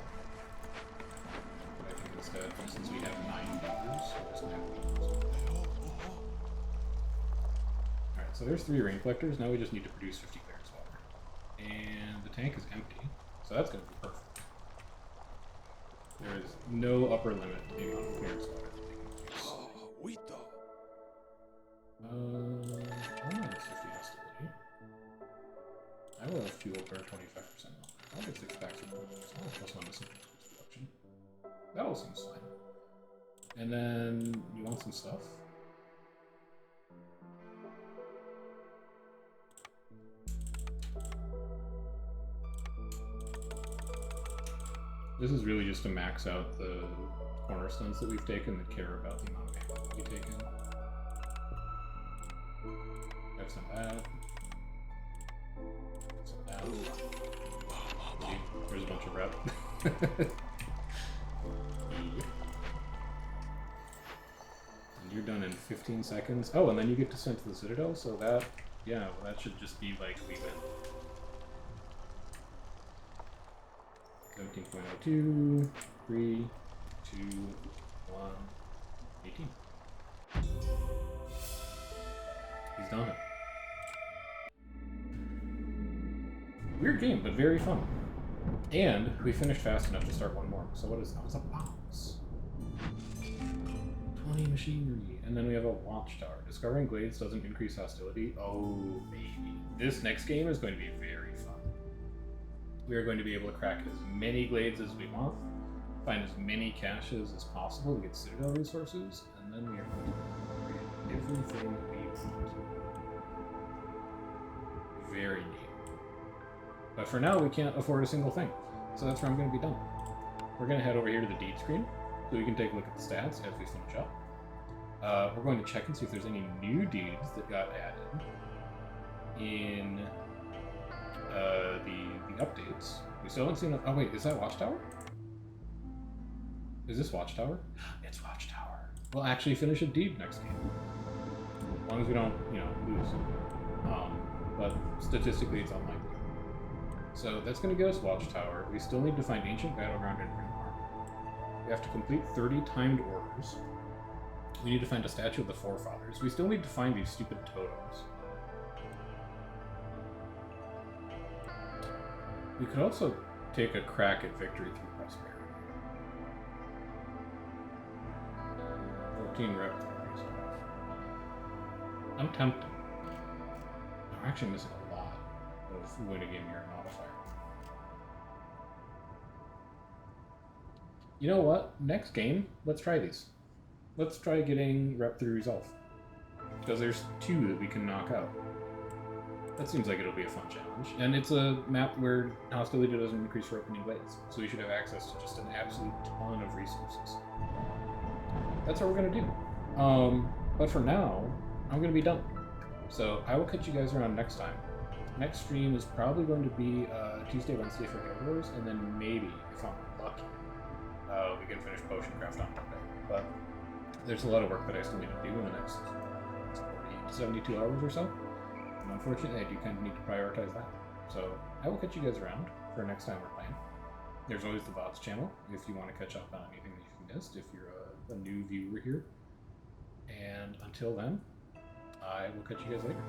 But I think instead, since we have 9 beavers, we're just going to have beavers. Alright, so there's 3 rain collectors. Now we just need to produce 50 clearance water. And the tank is empty, so that's going to be perfect. There is no upper limit to the amount of clearance water that they can produce. I don't have 50 hostility. I will have fuel for 25% longer. I'll get 6 packs of gold. Plus 1 missing production. That all seems fine. And then you want some stuff? This is really just to max out the cornerstones that we've taken that care about the amount of ammo that we've taken. Have some of that. Some of that. See, there's a bunch of rep. And you're done in 15 seconds. Oh, and then you get to send to the Citadel, so that, yeah, well, that should just be like we win. 17.02, 3, 2, 1, 18. He's done it. Weird game, but very fun. And we finished fast enough to start one more. So what is that? It's a box. 20 machinery. And then we have a watchtower. Discovering glades doesn't increase hostility. Oh, baby. This next game is going to be very fun. We are going to be able to crack as many glades as we want, find as many caches as possible to get Citadel resources, and then we are going to upgrade everything we want. Very neat. But for now, we can't afford a single thing, so that's where I'm going to be done. We're going to head over here to the deed screen, so we can take a look at the stats as we finish up. We're going to check and see if there's any new deeds that got added in the updates. We still haven't seen it. Oh wait, is that Watchtower? Is this Watchtower? It's Watchtower. We'll actually finish a deed next game. As long as we don't, lose. But statistically it's unlikely. So that's going to get us Watchtower. We still need to find Ancient Battleground and Rim Armor. We have to complete 30 timed orders. We need to find a statue of the forefathers. We still need to find these stupid totems. We could also take a crack at victory through prosperity. 14 rep. I'm tempted. We're actually missing a lot of win a game merit modifier. You know what? Next game, let's try these. Let's try getting rep through resolve. Because there's 2 that we can knock out. That seems like it'll be a fun challenge. And it's a map where hostility doesn't increase for opening glades. So we should have access to just an absolute ton of resources. That's what we're going to do. But for now, I'm going to be done. So I will catch you guys around next time. Next stream is probably going to be Tuesday, Wednesday for Halo Wars, and then maybe, if I'm lucky, we can finish Potion Craft on Monday. But there's a lot of work that I still need to do in the next 40 to 72 hours or so. And unfortunately, I do kind of need to prioritize that. So I will catch you guys around for next time we're playing. There's always the VODs channel if you want to catch up on anything that you've missed, if you're a new viewer here. And until then, I will catch you guys later.